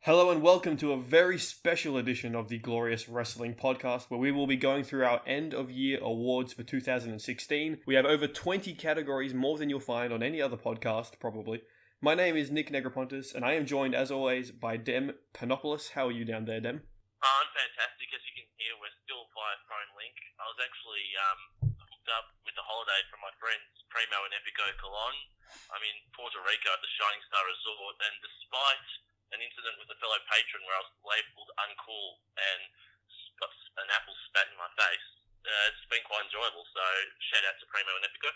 Hello and welcome to a very special edition of the Glorious Wrestling Podcast, where we will be going through our end-of-year awards for 2016. We have over 20 categories, more than you'll find on any other podcast, probably. My name is Nick Negropontis, and I am joined, as always, by Dem Panopoulos. How are you down there, Dem? I'm fantastic. As you can hear, we're still via phone link. I was actually hooked up with a holiday from my friends Primo and Epico Colon. I'm in Puerto Rico at the Shining Star Resort, and despite an incident with a fellow patron where I was labelled uncool and got an apple spat in my face, it's been quite enjoyable. So shout out to Primo and Epico.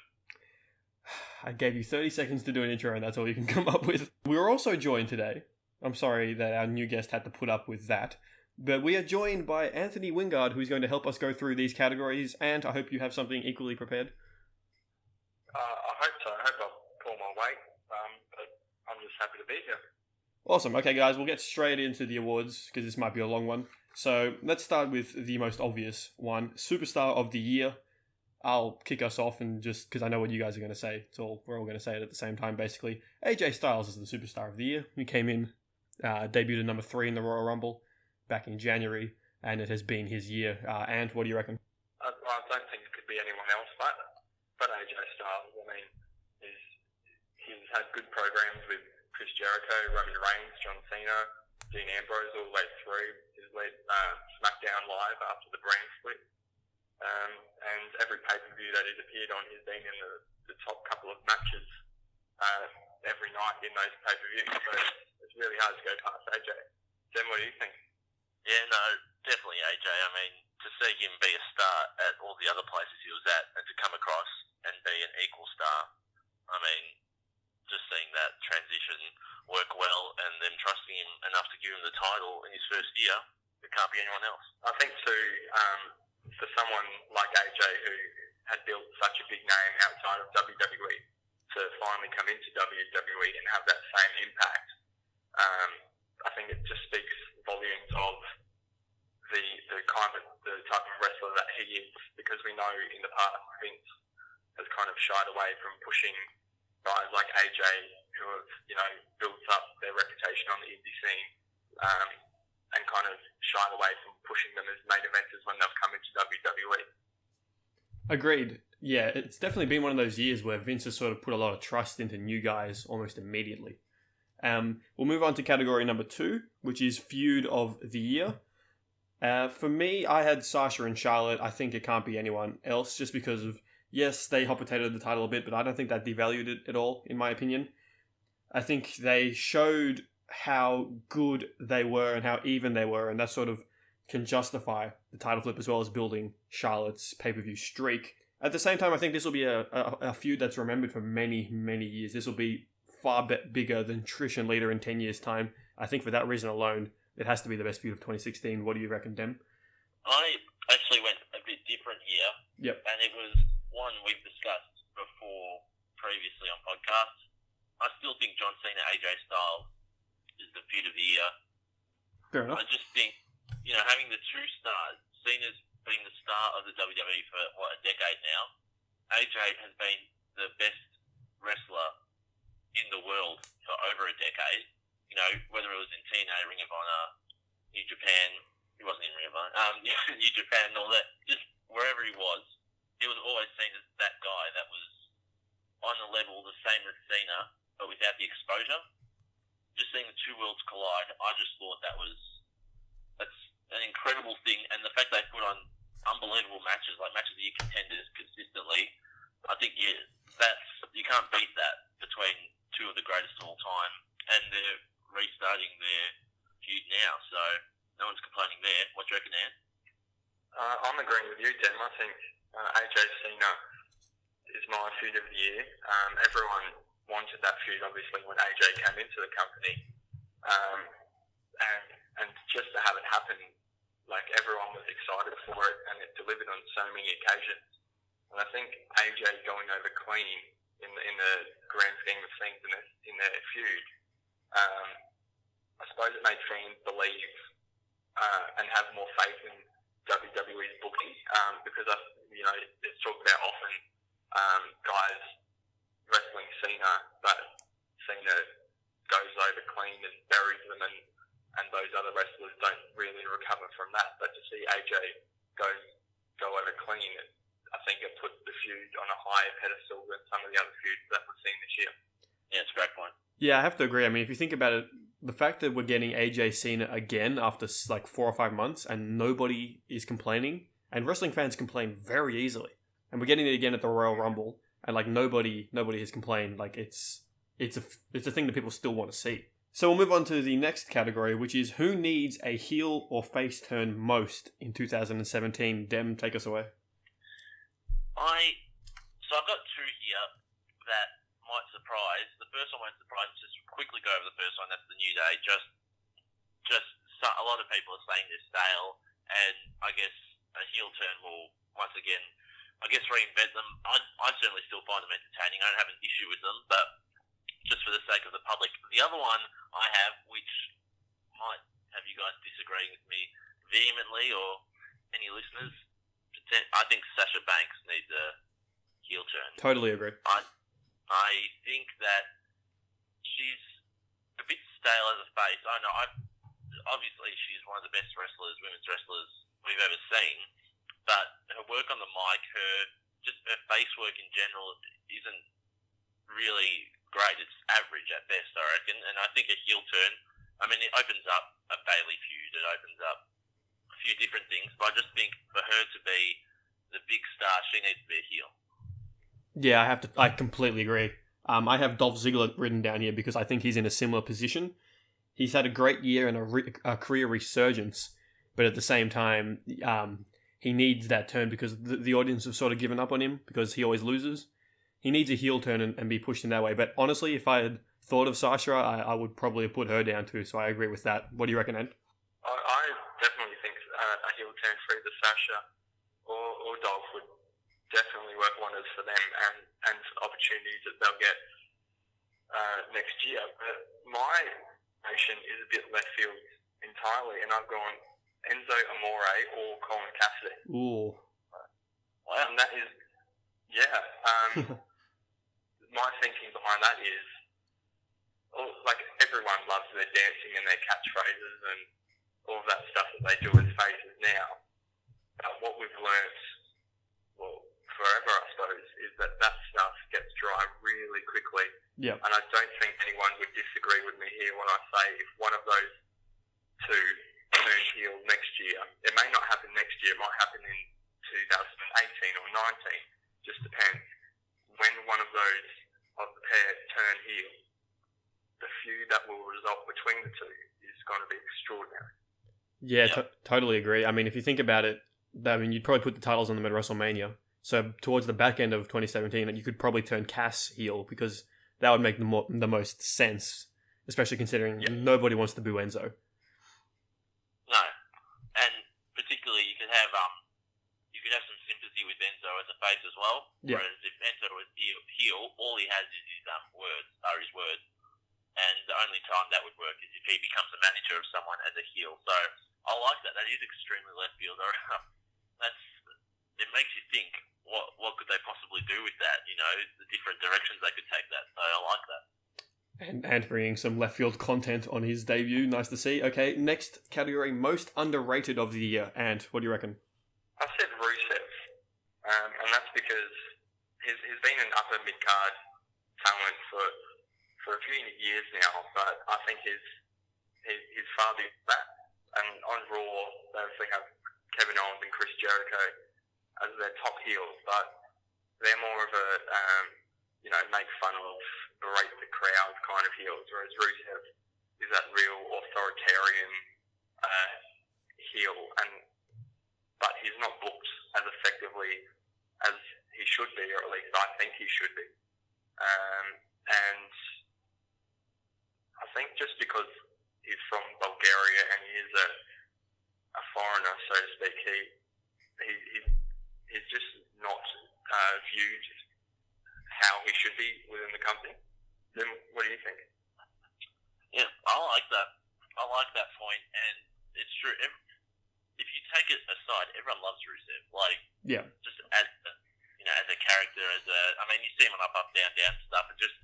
I gave you 30 seconds to do an intro and that's all you can come up with. We are also joined today, I'm sorry that our new guest had to put up with that, but we are joined by Anthony Wingard, who's going to help us go through these categories, and I hope you have something equally prepared. I hope so. I hope I'll pull my weight, but I'm just happy to be here. Awesome. Okay, guys, we'll get straight into the awards because this might be a long one. So let's start with the most obvious one, Superstar of the Year. I'll kick us off, and just because I know what you guys are going to say, we're all going to say it at the same time, basically. AJ Styles is the Superstar of the Year. He came in, debuted at number 3 in the Royal Rumble back in January, and it has been his year. Ant, what do you reckon? I don't think it could be anyone else but AJ Styles. I mean, he's had good programs with Chris Jericho, Roman Reigns, John Cena, Dean Ambrose all the way through. He's led SmackDown Live after the brand split. And every pay-per-view that he's appeared on, he's been in the top couple of matches every night in those pay-per-views. So it's really hard to go past AJ. Jen, what do you think? Yeah, no, definitely AJ. I mean, to see him be a star at all the other places he was at and to come across and be an equal star, I mean, just seeing that transition work well and them trusting him enough to give him the title in his first year, it can't be anyone else. I think too, for someone like AJ who had built such a big name outside of WWE to finally come into WWE and have that same impact, I think it just speaks volumes of the type of wrestler that he is, because we know in the past Vince has kind of shied away from pushing guys like AJ who have, built up their reputation on the indie scene, and kind of shied away from pushing them as main eventers when they've come into WWE. Agreed. Yeah, it's definitely been one of those years where Vince has sort of put a lot of trust into new guys almost immediately. We'll move on to category number 2, which is Feud of the Year. For me, I had Sasha and Charlotte. I think it can't be anyone else just because of, yes, they hot potatoed the title a bit, but I don't think that devalued it at all, in my opinion. I think they showed how good they were and how even they were, and that sort of can justify the title flip as well as building Charlotte's pay-per-view streak. At the same time, I think this will be a feud that's remembered for many, many years. This will be far bigger than Trish and Lita in 10 years' time. I think for that reason alone, it has to be the best feud of 2016. What do you reckon, Dem? I actually went a bit different here. Yep. And it was one we've discussed before previously on podcasts. I still think John Cena, AJ Styles is the feud of the year. Fair enough. I just think, having the two stars, Cena's been the star of the WWE for, a decade now. AJ has been the best wrestler in the world for over a decade. Whether it was in TNA, Ring of Honor, New Japan, he wasn't in Ring of Honor, New Japan and all that, just wherever he was always seen as that guy that was on the level, the same as Cena, but without the exposure. Just seeing the two worlds collide, I just thought that's an incredible thing, and the fact they put on unbelievable matches, like matches of the year contenders consistently, I think you can't beat that between two of the greatest of all time, and they're restarting their feud now, so no one's complaining there. What do you reckon, Ann? I'm agreeing with you, Dem. I think AJ Cena is my feud of the year. Everyone wanted that feud, obviously, when AJ came into the company, and just to have it happen, like, everyone was excited for it, and it delivered on so many occasions. And I think AJ going over clean in the grand scheme of things in their feud, I suppose it made fans believe and have more faith in WWE's booking, because it's talked about often guys wrestling Cena, but Cena goes over clean and buries them, and and those other wrestlers don't really recover from that. But to see AJ go at it clean, I think it put the feud on a higher pedestal than some of the other feuds that we've seen this year. Yeah, it's a great point. Yeah, I have to agree. I mean, if you think about it, the fact that we're getting AJ Cena again after like 4 or 5 months and nobody is complaining, and wrestling fans complain very easily, and we're getting it again at the Royal Rumble, and like nobody has complained. Like it's a thing that people still want to see. So we'll move on to the next category, which is who needs a heel or face turn most in 2017. Dem, take us away. So I've got two here that might surprise. The first one won't surprise. Just quickly go over the first one. That's the New Day. Just a lot of people are saying they're stale, and I guess a heel turn will once again, I guess, reinvent them. I certainly still find them entertaining. I don't have an issue with them, but just for the sake of the public. The other one I have, which might have you guys disagreeing with me vehemently, or any listeners, I think Sasha Banks needs a heel turn. Totally agree. I think that she's a bit stale as a face. I know, obviously she's one of the best women's wrestlers we've ever seen, but her work on the mic, her face work in general isn't really great. It's average at best, I reckon. And I think a heel turn, I mean, it opens up a Bayley feud. It opens up a few different things, but I just think for her to be the big star, she needs to be a heel. Yeah, I completely agree. I have Dolph Ziggler written down here because I think he's in a similar position. He's had a great year and a career resurgence, but at the same time, he needs that turn because the audience have sort of given up on him because he always loses. He needs a heel turn and be pushed in that way. But honestly, if I had thought of Sasha, I would probably have put her down too. So I agree with that. What do you reckon, Ed? I definitely think a heel turn for either Sasha or Dolph would definitely work wonders for them and opportunities that they'll get next year. But my nation is a bit left field entirely, and I've gone Enzo Amore or Colin Cassidy. Ooh. Wow. And that is, my thinking behind that is, like, everyone loves their dancing and their catchphrases and all of that stuff that they do as faces now. But what we've learnt, well, forever, I suppose, is that stuff gets dry really quickly. Yeah. And I don't think anyone would disagree with me here when I say if one of those two turns heel next year, it may not happen next year, it might happen in 2018 or 19, just depends. When one of those of the pair turn heel, the feud that will result between the two is going to be extraordinary. Yeah, totally agree. I mean, if you think about it, you'd probably put the titles on them at WrestleMania. So towards the back end of 2017, you could probably turn Cass heel because that would make the most sense, especially considering nobody wants to boo Enzo. No, and particularly you could have some sympathy with Enzo as a face as well. Yeah. Whereas if Enzo was heel, all he has is his words, and the only time that would work is if he becomes a manager of someone as a heel. So I like that. That is extremely left field. It makes you think, what could they possibly do with that? You know, the different directions they could take that. So I like that. And bringing some left field content on his debut. Nice to see. Okay, next category, most underrated of the year. And what do you reckon? I said Rusev, and that's because he's been an upper mid-card talent for a few years now, but I think he's far beyond that. And on Raw, they obviously have Kevin Owens and Chris Jericho as their top heels, but they're more of a, make fun of, berate the crowd kind of heels, whereas Rusev is that real authoritarian heel, but he's not booked as effectively as he should be, or at least I think he should be. And I think just because he's from Bulgaria and he is a foreigner, so to speak, he's just not viewed how he should be within the company. Then what do you think? Yeah, I like that point, and it's true. If you take it aside, everyone loves Rusev. Just as a character, you see him on up, down, down stuff, and just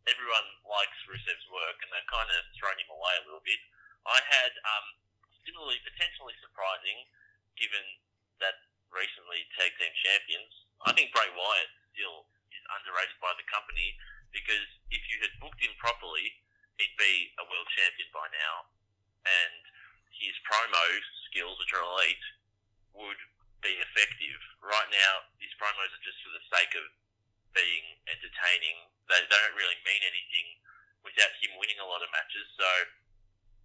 everyone likes Rusev's work, and they've kind of thrown him away a little bit. I had potentially surprising, given that recently tag team champions. I think Bray Wyatt still is underrated by the company because if you had booked him properly, he'd be a world champion by now, and his promo skills, which are elite, would be effective. Right now, his promos are just for the sake of being entertaining. They don't really mean anything without him winning a lot of matches. So,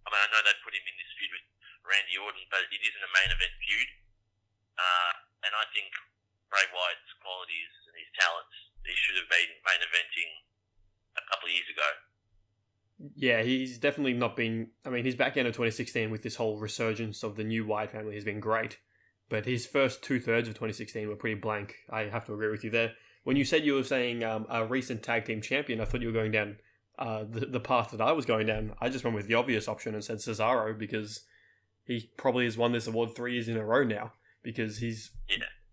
I mean, I know they put him in this feud with Randy Orton, but it isn't a main event feud. And I think Bray Wyatt's qualities and his talents, he should have been main eventing a couple of years ago. Yeah, he's definitely not been... I mean, his back end of 2016 with this whole resurgence of the new Wyatt family has been great. But his first 2/3 of 2016 were pretty blank. I have to agree with you there. When you said you were saying a recent tag team champion, I thought you were going down the path that I was going down. I just went with the obvious option and said Cesaro because he probably has won this award 3 years in a row now because he's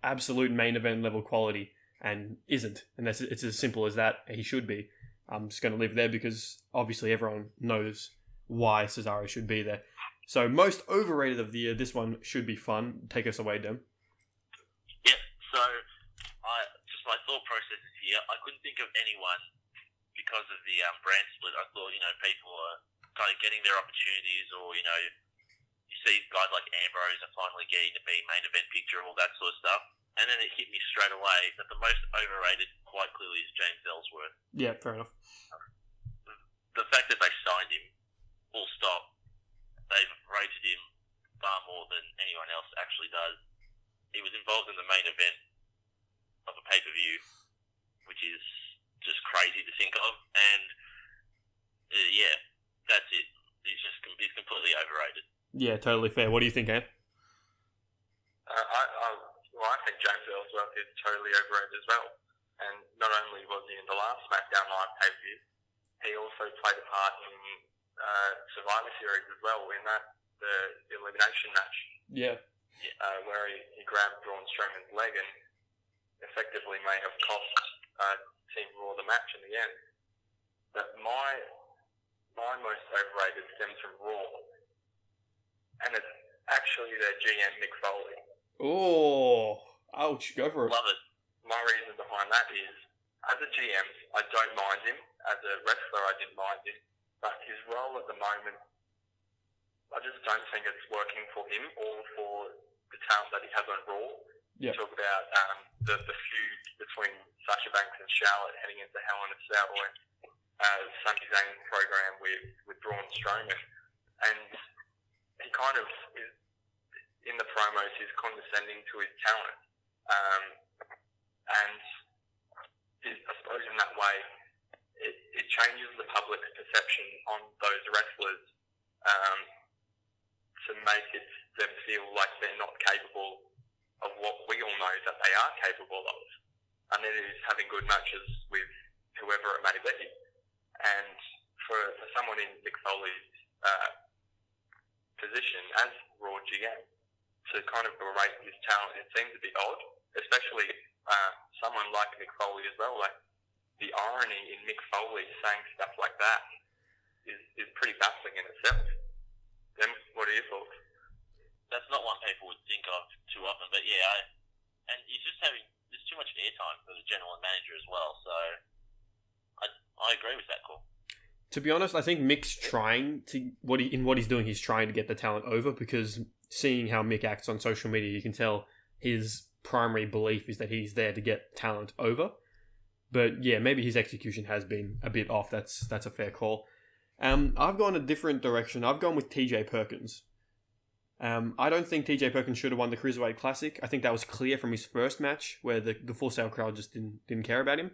absolute main event level quality and isn't. And it's as simple as that. He should be. I'm just going to live there because obviously everyone knows why Cesaro should be there. So most overrated of the year, this one should be fun. Take us away, Dem. Yeah, so just my thought process is here. I couldn't think of anyone because of the brand split. I thought, people are kind of getting their opportunities or, you see guys like Ambrose are finally getting to be main event picture, all that sort of stuff. And then it hit me straight away that the most overrated quite clearly is James Ellsworth. Yeah, fair enough. The fact that they signed him, full stop, they've rated him far more than anyone else actually does. He was involved in the main event of a pay-per-view, which is just crazy to think of. And, that's it. He's completely overrated. Yeah, totally fair. What do you think, Ant? I think James Ellsworth is totally overrated as well. And not only was he in the last SmackDown Live pay-per-view, he also played a part in Survivor Series as well in the elimination match. Yeah. Where he grabbed Braun Strowman's leg and effectively may have cost Team Raw the match in the end. But my most overrated stems from Raw, and it's actually their GM Mick Foley. Oh, ouch! Go for it. Love it. My reason behind that is, as a GM, I don't mind him. As a wrestler, I didn't mind him. But his role at the moment, I just don't think it's working for him or for the talent that he has on Raw. Yeah. Talk about the feud between Sasha Banks and Charlotte heading into Hell in a Cell and Sami Zayn's program with Braun Strowman. And he kind of is, in the promos, he's condescending to his talent. And I suppose in that way, it changes the public's perception on those wrestlers to make them feel like they're not capable of what we all know that they are capable of. And it is having good matches with whoever it may be. And for someone in Mick Foley's position as Raw GM, to kind of berate his talent, it seems a bit odd, especially someone like Mick Foley as well. Like, the irony in Mick Foley saying stuff like that is pretty baffling in itself. Then, what are your thoughts? That's not one people would think of too often, but and he's just there's too much airtime for the general manager as well, so I agree with that call. To be honest, I think Mick's trying to what he's doing. He's trying to get the talent over because seeing how Mick acts on social media, you can tell his primary belief is that he's there to get talent over. But yeah, maybe his execution has been a bit off. That's a fair call. I've gone a different direction. I've gone with TJ Perkins. I don't think TJ Perkins should have won the Cruiserweight Classic. I think that was clear from his first match where the Full Sail crowd just didn't care about him.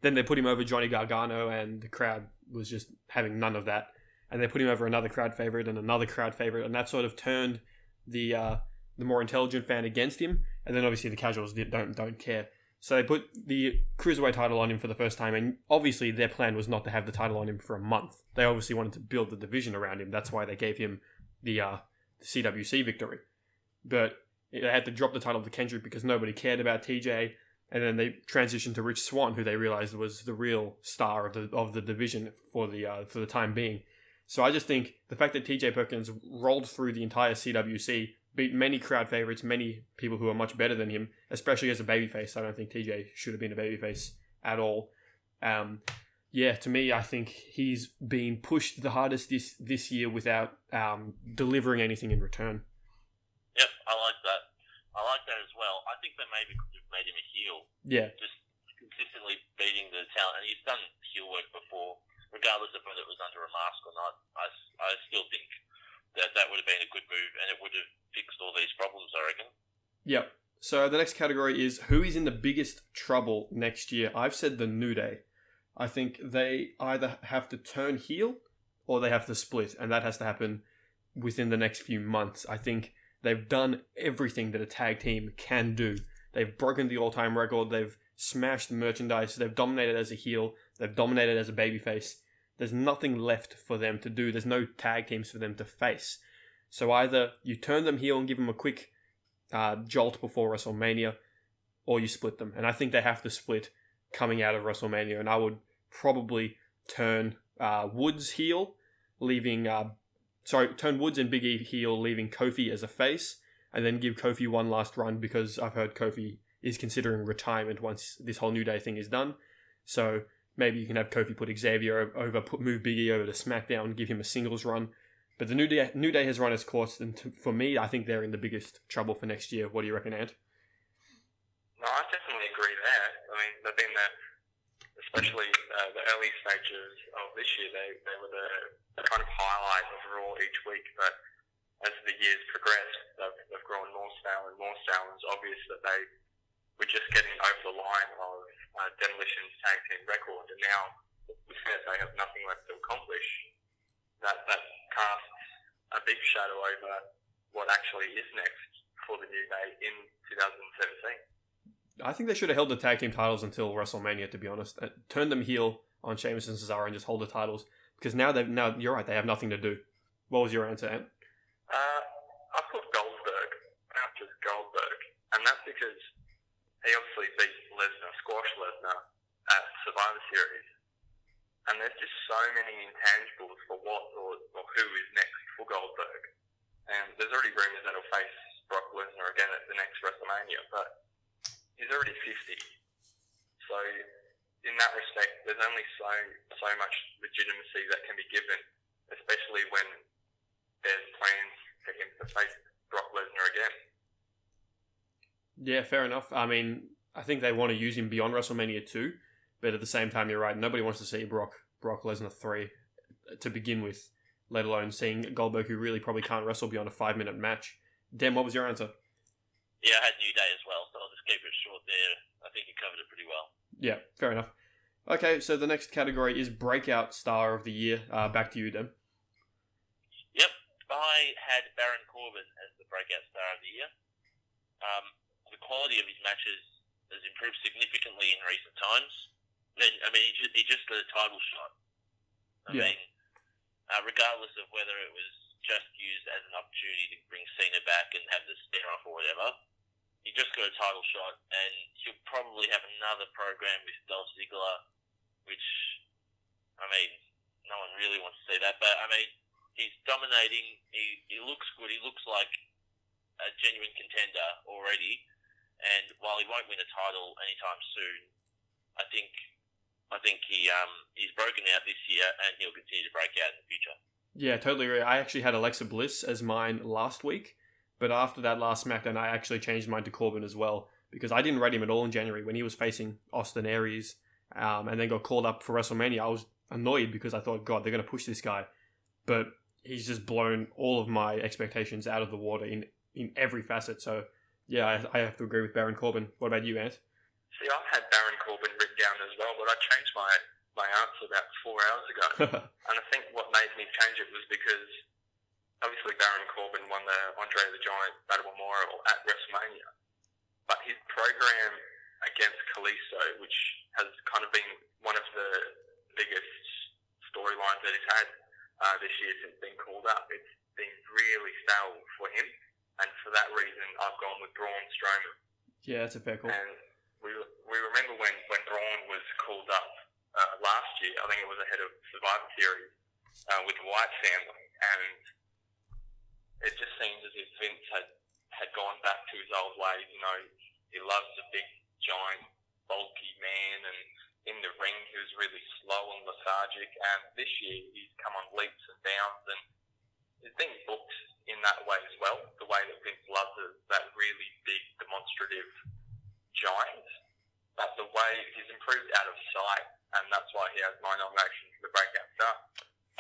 Then they put him over Johnny Gargano and the crowd was just having none of that. And they put him over another crowd favorite and another crowd favorite, and that sort of turned the more intelligent fan against him. And then obviously the casuals don't care. So they put the Cruiserweight title on him for the first time, and obviously their plan was not to have the title on him for a month. They obviously wanted to build the division around him. That's why they gave him the CWC victory. But they had to drop the title to Kendrick because nobody cared about TJ, and then they transitioned to Rich Swann, who they realized was the real star of the division for the time being. So I just think the fact that TJ Perkins rolled through the entire CWC, beat many crowd favorites, many people who are much better than him, especially as a babyface. I don't think TJ should have been a babyface at all. To me, I think he's been pushed the hardest this year without delivering anything in return. Yep, I like that. I like that as well. I think they maybe could have made him a heel. Yeah. Just consistently beating the talent. And he's done heel work before, regardless of whether it was under a mask or not. I still think that would have been a good move, and it would have fixed all these problems, I reckon. Yep. So the next category is who is in the biggest trouble next year. I've said the New Day. I think they either have to turn heel or they have to split, and that has to happen within the next few months. I think they've done everything that a tag team can do. They've broken the all-time record. They've smashed merchandise. They've dominated as a heel. They've dominated as a babyface. There's nothing left for them to do. There's no tag teams for them to face. So either you turn them heel and give them a quick jolt before WrestleMania, or you split them. And I think they have to split coming out of WrestleMania. And I would probably turn Woods heel, turn Woods and Big E heel, leaving Kofi as a face, and then give Kofi one last run, because I've heard Kofi is considering retirement once this whole New Day thing is done. So maybe you can have Kofi put Xavier over, move Big E over to SmackDown, give him a singles run. But the New Day has run its course, and for me, I think they're in the biggest trouble for next year. What do you reckon, Ant? No, I definitely agree there. I mean, they've been there, especially the early stages of this year, they were the kind of highlight of Raw each week, but as the years progressed, they've grown more stale and more stale, and it's obvious that they were just getting over the line of Demolition's tag team record, and now we said they have nothing left to accomplish. That casts a big shadow over what actually is next for the New Day in 2017. I think they should have held the tag team titles until WrestleMania, to be honest. Turn them heel on Sheamus and Cesaro and just hold the titles. Because now you're right, they have nothing to do. What was your answer, Ant? I put Goldberg, not just Goldberg. And that's because he obviously beat Lesnar, squashed Lesnar at Survivor Series. And there's just so many intangibles for what or who is next for Goldberg. And there's already rumours that he'll face Brock Lesnar again at the next WrestleMania, but he's already 50. So in that respect, there's only so much legitimacy that can be given, especially when there's plans for him to face Brock Lesnar again. Yeah, fair enough. I mean, I think they want to use him beyond WrestleMania 2, but at the same time, you're right. Nobody wants to see Brock Lesnar 3 to begin with, let alone seeing Goldberg, who really probably can't wrestle beyond a 5-minute match. Dem, what was your answer? Yeah, I had New Day as well, so I'll just keep it short there. I think you covered it pretty well. Yeah, fair enough. Okay, so the next category is Breakout Star of the Year. Back to you, Dem. Yep, I had Baron Corbin as the Breakout Star of the Year. The quality of his matches has improved significantly in recent times. He just got a title shot. Regardless of whether it was just used as an opportunity to bring Cena back and have the stare off or whatever, he just got a title shot, and he'll probably have another program with Dolph Ziggler, which, no one really wants to see that, but he's dominating. He looks good. He looks like a genuine contender already, and while he won't win a title anytime soon, I think he's broken out this year, and he'll continue to break out in the future. Yeah, totally agree. I actually had Alexa Bliss as mine last week, but after that last SmackDown, I actually changed mine to Corbin as well, because I didn't rate him at all in January when he was facing Austin Aries, and then got called up for WrestleMania. I was annoyed because I thought, God, they're going to push this guy, but he's just blown all of my expectations out of the water in every facet. So yeah, I have to agree with Baron Corbin. What about you, Ant? See, I had Baron Corbin written down as well, but I changed my answer about 4 hours ago. And I think what made me change it was because obviously Baron Corbin won the Andre the Giant Battle Memorial at WrestleMania. But his program against Kalisto, which has kind of been one of the biggest storylines that he's had this year since being called up, it's been really stale for him. And for that reason, I've gone with Braun Strowman. Yeah, that's a fair call. And we remember when Braun was called up last year, I think it was ahead of Survivor Series, with the White family, and it just seems as if Vince had gone back to his old ways. You know, he loves a big, giant, bulky man, and in the ring he was really slow and lethargic. And this year he's come on leaps and bounds, and he's been booked in that way as well. The way that Vince loves it, that really big, demonstrative giant. But the way he's improved out of sight, and that's why he has my nomination for the breakout star.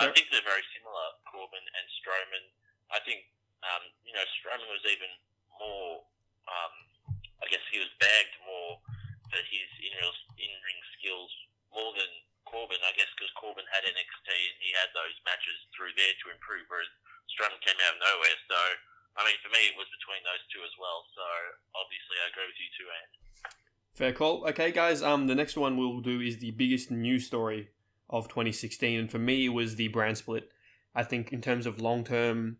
I think they're very similar, Corbin and Strowman. I think, Strowman was even more, I guess he was bagged more for his in-ring skills more than Corbin, I guess, because Corbin had NXT and he had those matches through there to improve, whereas Strowman came out of nowhere. So, I mean, for me, it was between those two as well. So, obviously, I agree with you too, Ant. Fair call. Okay, guys, the next one we'll do is the biggest news story of 2016, and for me, it was the brand split. I think in terms of a long-term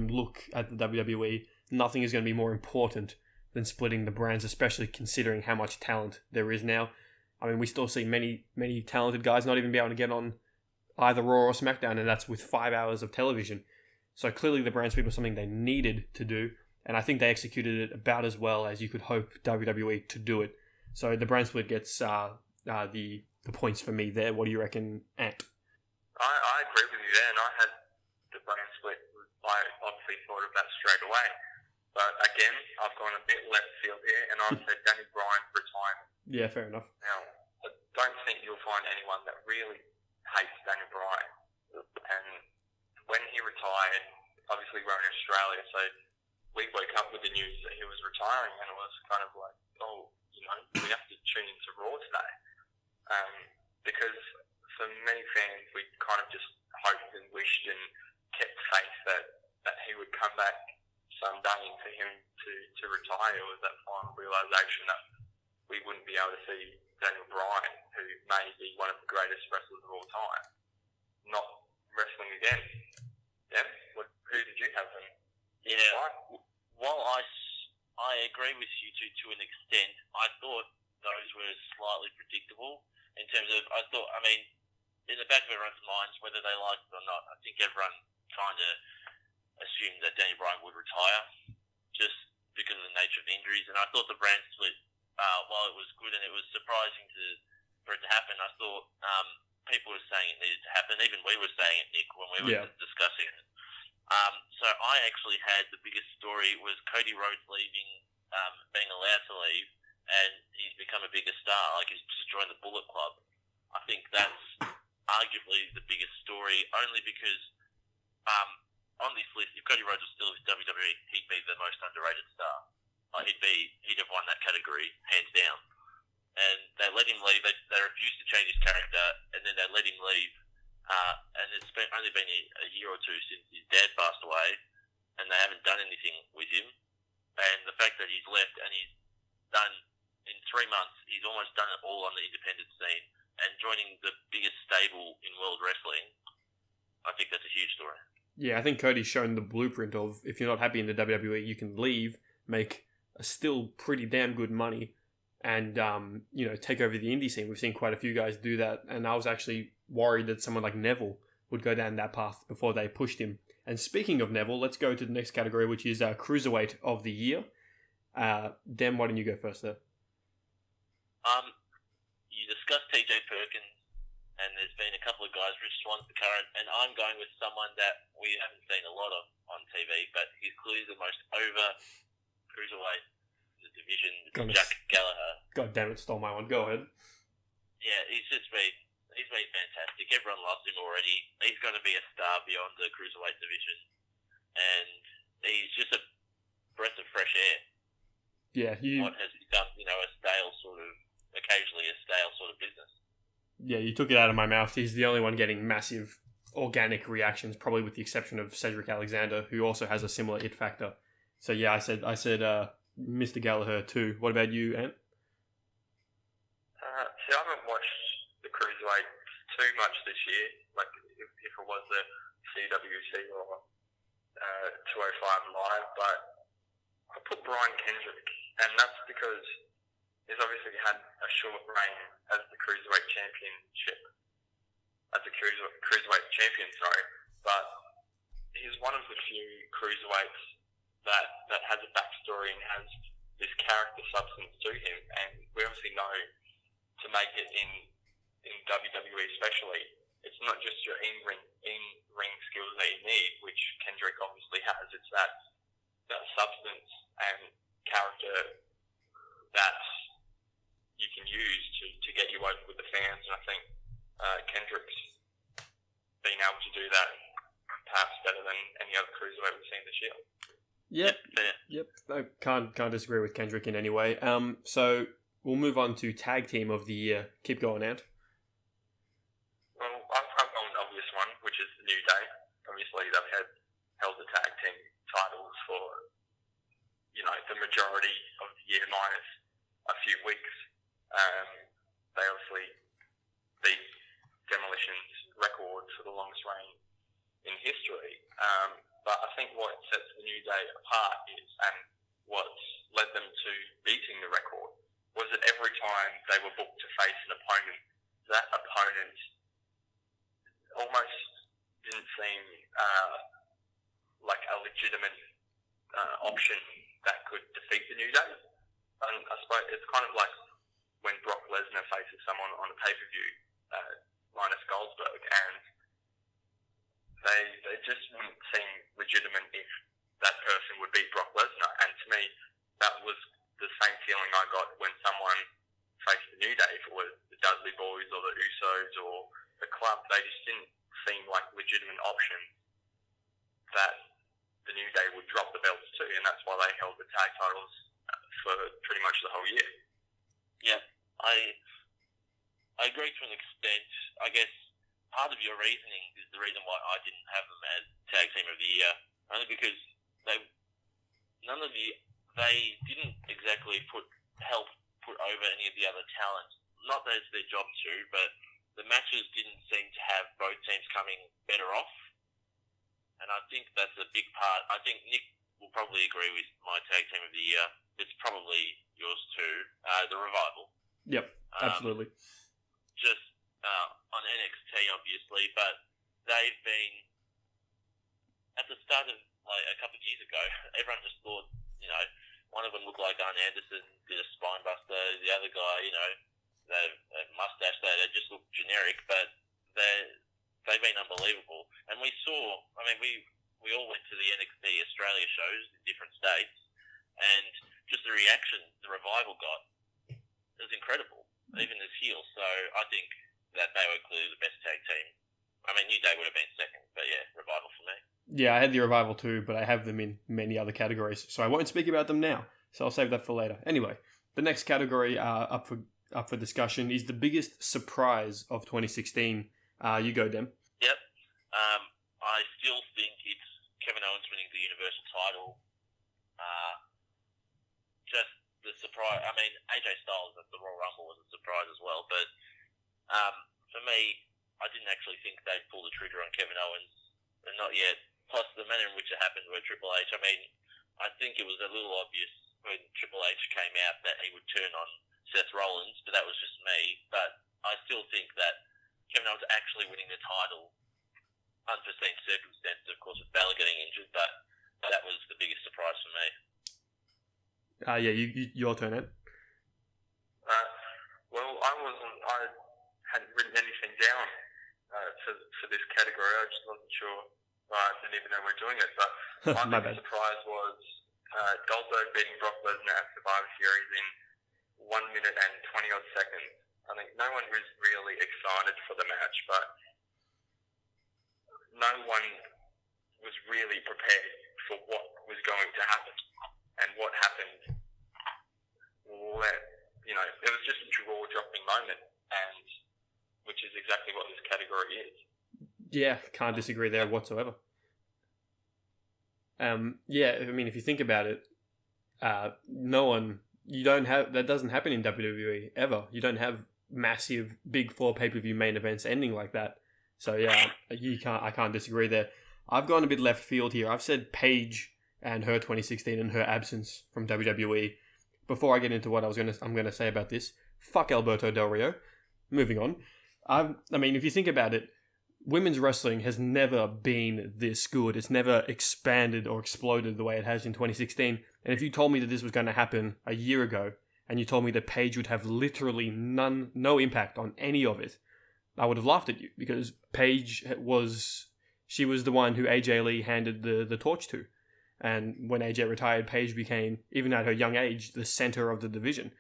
look at the WWE, nothing is going to be more important than splitting the brands, especially considering how much talent there is now. I mean, we still see many talented guys not even be able to get on either Raw or SmackDown, and that's with 5 hours of television. So clearly the brand split was something they needed to do, and I think they executed it about as well as you could hope WWE to do it. So the brand split gets the points for me there. What do you reckon, Ant? I agree with you there, and I had the brand split. I obviously thought of that straight away. But again, I've gone a bit left field here, and I've said Danny Bryan's retirement. Yeah, fair enough. Now, I don't think you'll find anyone that really hates Danny Bryan. And when he retired, obviously we're in Australia, so we woke up with the news that he was retiring, and it was kind of like, we have to tune into Raw today. Because for many fans, we kind of just hoped and wished and kept faith that he would come back someday, and for him to retire was that final realisation that we wouldn't be able to see Daniel Bryan, who may be one of the greatest wrestlers of all time, not wrestling again. Yeah? Who did you have him? Yeah. While I agree with you to an extent, I thought those were slightly predictable in terms of, in the back of everyone's minds, whether they liked it or not, I think everyone kind of assumed that Danny Bryan would retire just because of the nature of the injuries. And I thought the brand split, while it was good and it was surprising for it to happen, I thought people were saying it needed to happen. Even we were saying it, Nick, when we were discussing it. So I actually had the biggest story was Cody Rhodes leaving, being allowed to leave, and he's become a bigger star. Like, he's just joined the Bullet Club. I think that's arguably the biggest story, only because on this list, if Cody Rhodes was still with WWE, he'd be the most underrated star. Like, he'd have won that category hands down. And they let him leave. They refused to change his character, and then they let him leave. And it's only been a year or two since his dad passed away, and they haven't done anything with him. And the fact that he's left and he's done, in 3 months, he's almost done it all on the independent scene, and joining the biggest stable in world wrestling, I think that's a huge story. Yeah, I think Cody's shown the blueprint of, if you're not happy in the WWE, you can leave, make a still pretty damn good money, and take over the indie scene. We've seen quite a few guys do that, and I was actually worried that someone like Neville would go down that path before they pushed him. And speaking of Neville, let's go to the next category, which is Cruiserweight of the Year. Dem, why don't you go first there? You discussed TJ Perkins, and there's been a couple of guys. Rich Swan's the current, and I'm going with someone that we haven't seen a lot of on TV, but he's clearly the most over cruiserweight in the division. Jack Gallagher. God damn it, stole my one. Go ahead. Yeah, he's been fantastic. Everyone loves him already. He's going to be a star beyond the cruiserweight division, and he's just a breath of fresh air. Yeah, what has become, occasionally a stale sort of business. Yeah, you took it out of my mouth. He's the only one getting massive organic reactions, probably with the exception of Cedric Alexander, who also has a similar it factor. So yeah, I said Mr. Gallagher too. What about you, Ant? I haven't watched the Cruiserweight too much this year. Like, if it was the CWC or 205 Live, but I put Brian Kendrick, and that's because he's obviously had a short reign as the Cruiserweight Championship. as a cruiserweight champion. But he's one of the few cruiserweights that has a backstory and has this character substance to him, and we obviously know to make it in WWE especially, it's not just your in-ring skills that you need, which Kendrick obviously has. It's that substance and character that you can use to get you over with the fans, and I think Kendrick's been able to do that perhaps better than any other cruiserweight we've seen this year. Yep. I can't disagree with Kendrick in any way. So we'll move on to tag team of the year. Keep going, Ant. Well, I've gone the obvious one, which is the New Day. Obviously, they've held the tag team titles for the majority of the year minus a few weeks. They obviously beat Demolition's record for the longest reign in history. But I think what sets the New Day apart is, and what's led them to beating the record, was that every time they were booked to face an opponent, that opponent almost didn't seem like a legitimate option that could defeat the New Day. And I suppose it's kind of like when Brock Lesnar faces someone on a pay-per-view, minus Goldberg, and they just wouldn't seem legitimate if that person would beat Brock Lesnar. And to me, that was the same feeling I got when someone faced the New Day. If it was the Dudley Boys or the Usos or the Club, they just didn't seem like legitimate options that the New Day would drop the belts to, and that's why they held the tag titles for pretty much the whole year. Yeah, I agree to an extent. I guess part of your reasoning is the reason why I didn't have them as tag team of the year, only because they didn't exactly help put over any of the other talent. Not that it's their job to, but the matches didn't seem to have both teams coming better off, and I think that's a big part. I think Nick will probably agree with my tag team of the year. It's probably yours too. The Revival. Yep, absolutely. Just on NXT, obviously, but they've been at the start of a couple of years ago. Everyone just thought, one of them looked like Arn Anderson, did a spine buster. The other guy, the mustache, they just looked generic, but they've been unbelievable. And we saw, we all went to the NXT Australia shows in different states, and just the reaction the Revival got, it was incredible, even as heels. So I think that they were clearly the best tag team. New Day would have been second, but yeah, Revival for me. Yeah, I had the Revival too, but I have them in many other categories, so I won't speak about them now. So I'll save that for later. Anyway, the next category up for discussion is the biggest surprise of 2016. You go, Dem. Yep. I still think it's Kevin Owens winning the Universal title. Just the surprise. AJ Styles at the Royal Rumble was a surprise as well, but for me, I didn't actually think they'd pull the trigger on Kevin Owens, and not yet. Plus, the manner in which it happened with Triple H. I think it was a little obvious when Triple H came out that he would turn on Seth Rollins, but that was just me. But I still think that Kevin Owens actually winning the title, unforeseen circumstances, of course, with Balor getting injured, but that was the biggest surprise for me. Your turn, Ed. Well, I hadn't written anything down for this category. I just wasn't sure. I didn't even know we were doing it. But my biggest surprise was Goldberg beating Brock Lesnar at Survivor Series in 1 minute and 20 odd seconds. I think no one was really excited for the match, but no one was really prepared for what was going to happen. And what happened, it was just a jaw-dropping moment, and which is exactly what this category is. Yeah, can't disagree there whatsoever. If you think about it, that doesn't happen in WWE ever. You don't have massive, big 4 pay-per-view main events ending like that. So yeah, I can't disagree there. I've gone a bit left field here. I've said Paige and her 2016 and her absence from WWE. Before I get into what I'm going to say about this, fuck Alberto Del Rio. Moving on. If you think about it, women's wrestling has never been this good. It's never expanded or exploded the way it has in 2016. And if you told me that this was going to happen a year ago, and you told me that Paige would have literally no impact on any of it, I would have laughed at you, because Paige she was the one who AJ Lee handed the torch to. And when AJ retired, Paige became, even at her young age, the center of the division.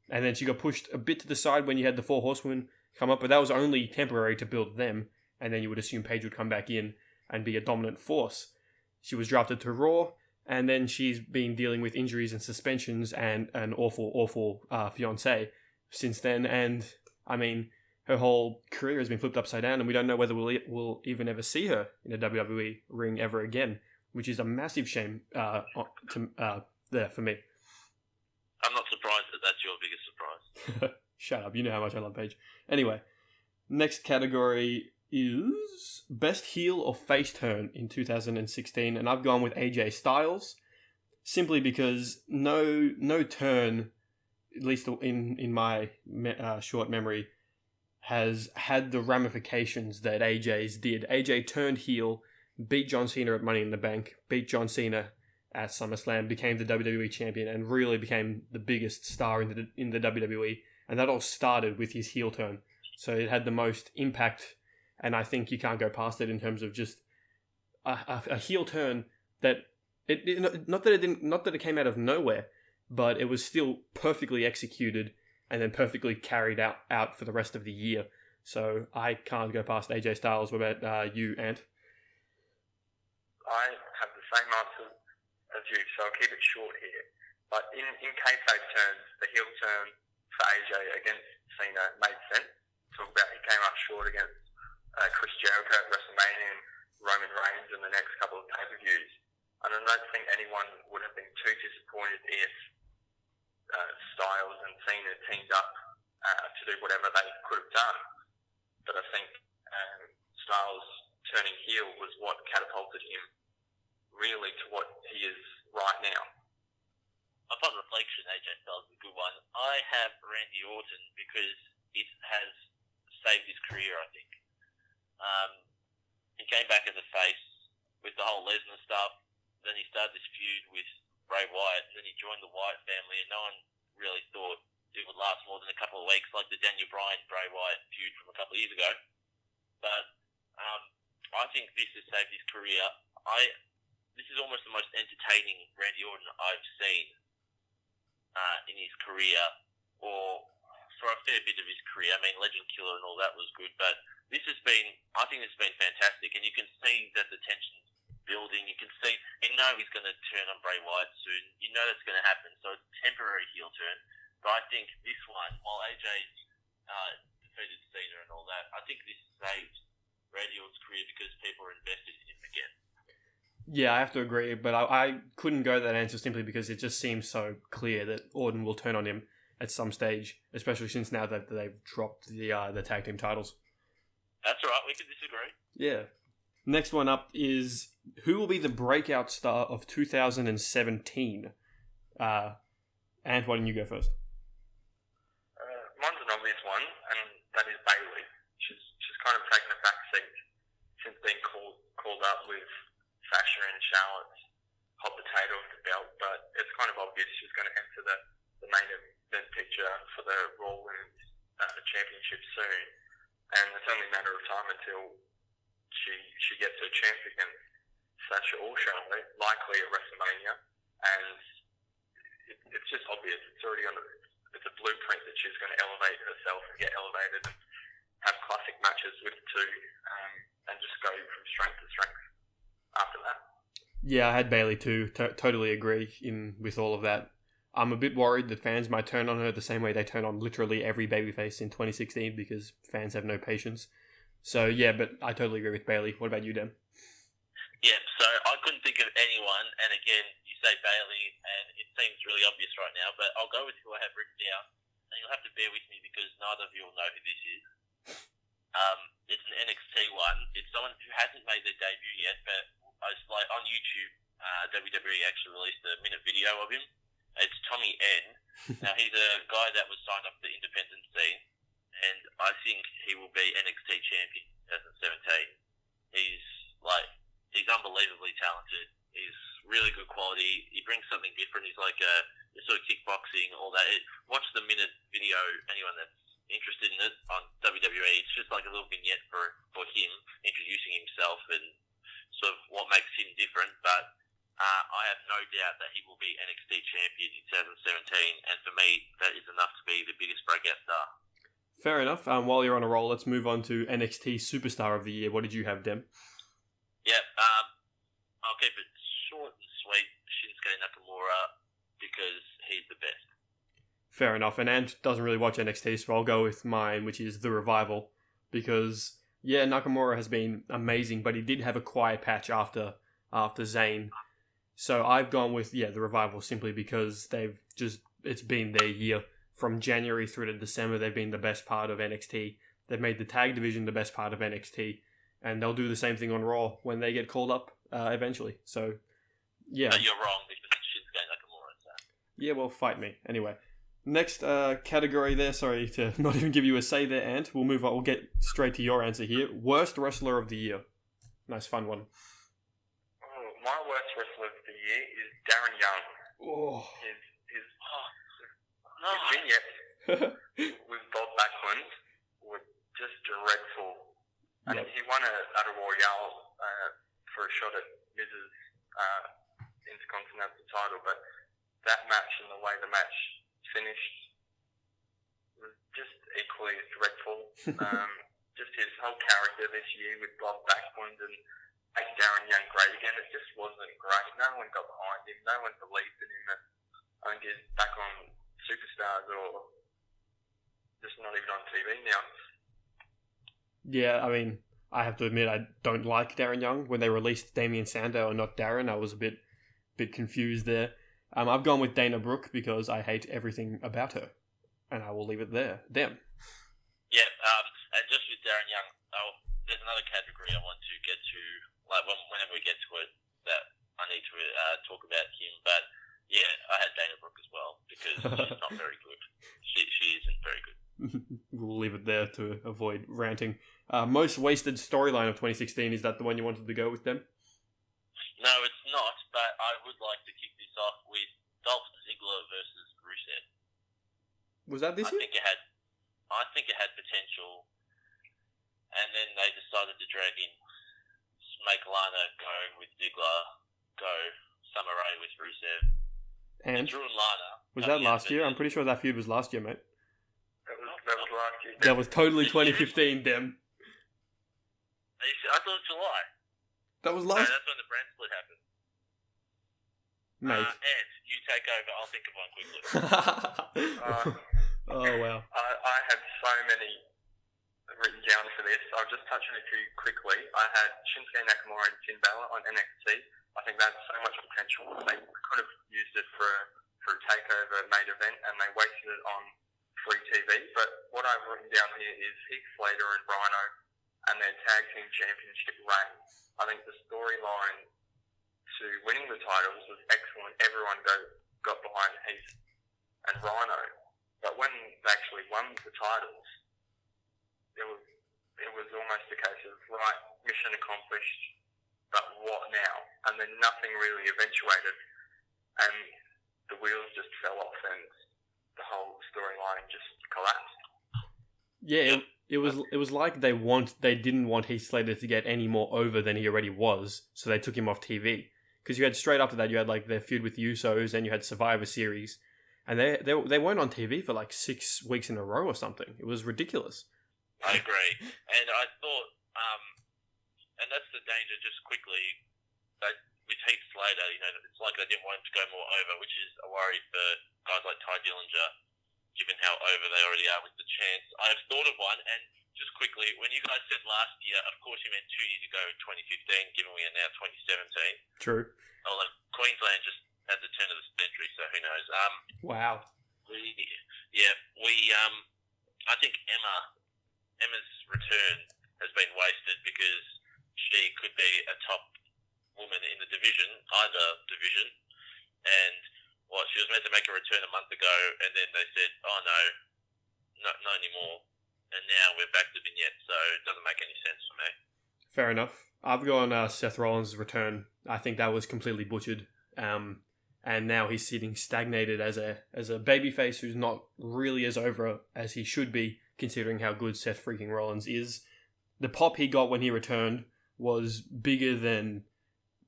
And then she got pushed a bit to the side when you had the Four Horsemen come up, but that was only temporary to build them. And then you would assume Paige would come back in and be a dominant force. She was drafted to Raw, and then she's been dealing with injuries and suspensions and an awful fiancé since then. And, I mean, her whole career has been flipped upside down, and we don't know whether we'll even ever see her in a WWE ring ever again, which is a massive shame there for me. I'm not surprised that that's your biggest surprise. Shut up, you know how much I love Paige. Anyway, next category is Best Heel or Face Turn in 2016, and I've gone with AJ Styles, simply because no turn, at least in my short memory, has had the ramifications that AJ's did. AJ turned heel, beat John Cena at Money in the Bank, beat John Cena at SummerSlam, became the WWE champion, and really became the biggest star in the WWE. And that all started with his heel turn. So it had the most impact, and I think you can't go past it in terms of just a heel turn that not that it came out of nowhere, but it was still perfectly executed and then perfectly carried out for the rest of the year. So I can't go past AJ Styles. What about you, Ant? I have the same answer as you, so I'll keep it short here. But in kayfabe terms, the heel turn for AJ against Cena made sense. Talk about he came up short against Chris Jericho at WrestleMania and Roman Reigns in the next couple of pay-per-views. And I don't think anyone would have been too disappointed if Styles and Cena teamed up to do whatever they could have done. But I think Styles turning heel was what catapulted him really to what he is right now. Upon reflection, AJ Styles is a good one. I have Randy Orton because it has saved his career, I think. He came back as a face with the whole Lesnar stuff. Then he started this feud with Bray Wyatt, and then he joined the Wyatt family, and no one really thought it would last more than a couple of weeks, like the Daniel Bryan-Bray Wyatt feud from a couple of years ago. But I think this has saved his career. This is almost the most entertaining Randy Orton I've seen in his career, or for a fair bit of his career. I mean, Legend Killer and all that was good, but I think this has been fantastic, and you can see that the tension's building. You can see, he's going to turn on Bray Wyatt soon. You know that's going to happen, so it's a temporary heel turn. But I think this one, while AJ's defeated Cena and all that, I think this saved Randy Orton's career because people are invested in him again. Yeah, I have to agree, but I couldn't go that answer simply because it just seems so clear that Orton will turn on him at some stage, especially since now that they've dropped the tag team titles. That's all right, we can disagree. Yeah. Next one up is, who will be the breakout star of 2017? Ant, why don't you go first? Mine's an obvious one, and that is Bayley. She's kind of taken a back seat since being called up with Sasha and Charlotte's hot potato of the belt, but it's kind of obvious she's going to enter the main event picture for the Raw Women's Championship soon, and it's only a matter of time until she gets her chance against Sasha or Charlotte, likely at WrestleMania, and it's just obvious. It's already it's a blueprint that she's going to elevate herself and get elevated and have classic matches with the two, and just go from strength to strength after that. Yeah, I had Bayley too. Totally agree with all of that. I'm a bit worried that fans might turn on her the same way they turn on literally every babyface in 2016 because fans have no patience. So yeah, but I totally agree with Bayley. What about you, Dan? Yeah, so I couldn't think of anyone, and again, you say Bayley, and it seems really obvious right now, but I'll go with who I have written down, and you'll have to bear with me because neither of you will know who this is. It's an NXT one. It's someone who hasn't made their debut yet, but like on YouTube, WWE actually released a minute video of him. It's Tommy N. Now, he's a guy that was signed up to the independent scene, and I think he will be NXT champion 2017. He's unbelievably talented. He's really good quality. He brings something different. He's like sort of kickboxing, all that. Watch the minute video, anyone that's interested in it on WWE. It's just like a little vignette for him introducing himself and sort of what makes him different. But I have no doubt that he will be NXT champion in 2017, and for me, that is enough to be the biggest breakout star. Fair enough. While you're on a roll, let's move on to NXT Superstar of the Year. What did you have, Dem? Yeah, I'll keep it short and sweet. Shinsuke Nakamura, because he's the best. Fair enough. And Ant doesn't really watch NXT, so I'll go with mine, which is The Revival. Because, yeah, Nakamura has been amazing, but he did have a quiet patch after Zayn. So I've gone with, The Revival, simply because it's been their year. From January through to December, they've been the best part of NXT. They've made the tag division the best part of NXT. And they'll do the same thing on Raw when they get called up eventually. So, yeah. But you're wrong, because it's Shinsuke Nakamura. So. Yeah, well, fight me. Anyway. Next category there. Sorry to not even give you a say there, Ant. We'll move on. We'll get straight to your answer here. Worst Wrestler of the Year. Nice, fun one. Oh, my worst wrestler of the year is Darren Young. Oh. His vignettes with Bob Backlund were just dreadful. And Yep. he won a Battle Royale for a shot at Mrs. Intercontinental title, but that match and the way the match finished was just equally as dreadful. Just his whole character this year with Bob Backlund and make Darren Young great again, it just wasn't great. No one got behind him. No one believed in him. I think he's back on Superstars or just not even on TV now. Yeah, I mean, I have to admit I don't like Darren Young. When they released Damian Sandow and not Darren, I was a bit confused there. I've gone with Dana Brooke because I hate everything about her. And I will leave it there. Dem. Yeah, and just with Darren Young, there's another category I want to get to, whenever we get to it, that I need to talk about him. But yeah, I had Dana Brooke as well, because she's not very good. She isn't very good. We'll leave it there to avoid ranting. Most wasted storyline of 2016, is that the one you wanted to go with, Dem? No, it's not, but I would like to kick this off with Dolph Ziggler versus Rusev. Was that this year? I think it had potential, and then they decided to drag in, make Lana go with Ziggler, go Summer Rae with Rusev. And Drew and Lana. was that last year? I'm pretty sure that feud was last year, mate. That was last year. That was totally 2015, Dem. I thought it was July. That was No, last... that's when the brand split happened. Mate. Ed, you take over. I'll think of one quickly. Oh, wow. I had so many written down for this. I'll just touch on a few quickly. I had Shinsuke Nakamura and Finn Balor on NXT. I think that's so much potential. They could have used it for a takeover main event, and they wasted it on free TV. But what I've written down here is Heath Slater and Rhino and their tag team championship reign. I think the storyline to winning the titles was excellent. Everyone got behind Heath and Rhino. But when they actually won the titles, it was almost a case of, right, mission accomplished, but what now? And then nothing really eventuated, and the wheels just fell off, and the whole storyline just collapsed. Yeah, it was like they didn't want Heath Slater to get any more over than he already was, so they took him off TV. Because you had straight after that, you had like their feud with the Usos, and you had Survivor Series, and they weren't on TV for like 6 weeks in a row or something. It was ridiculous. I agree, and I thought, and that's the danger. Just quickly, that with Heath Slater, it's like they didn't want him to go more over, which is a worry for guys like Ty Dillinger, given how over they already are with the chance. I've thought of one, and just quickly, when you guys said last year, of course you meant 2 years ago, 2015, given we are now 2017. True. Oh, look, Queensland just at the turn of the century, so who knows? Wow. I think Emma's return has been wasted because she could be a top woman in the division, either division, and she was meant to make a return a month ago, and then they said, oh no, not anymore, and now we're back to vignette, so it doesn't make any sense for me. Fair enough. I've gone Seth Rollins' return. I think that was completely butchered. And now he's sitting stagnated as a babyface who's not really as over as he should be, considering how good Seth freaking Rollins is. The pop he got when he returned was bigger than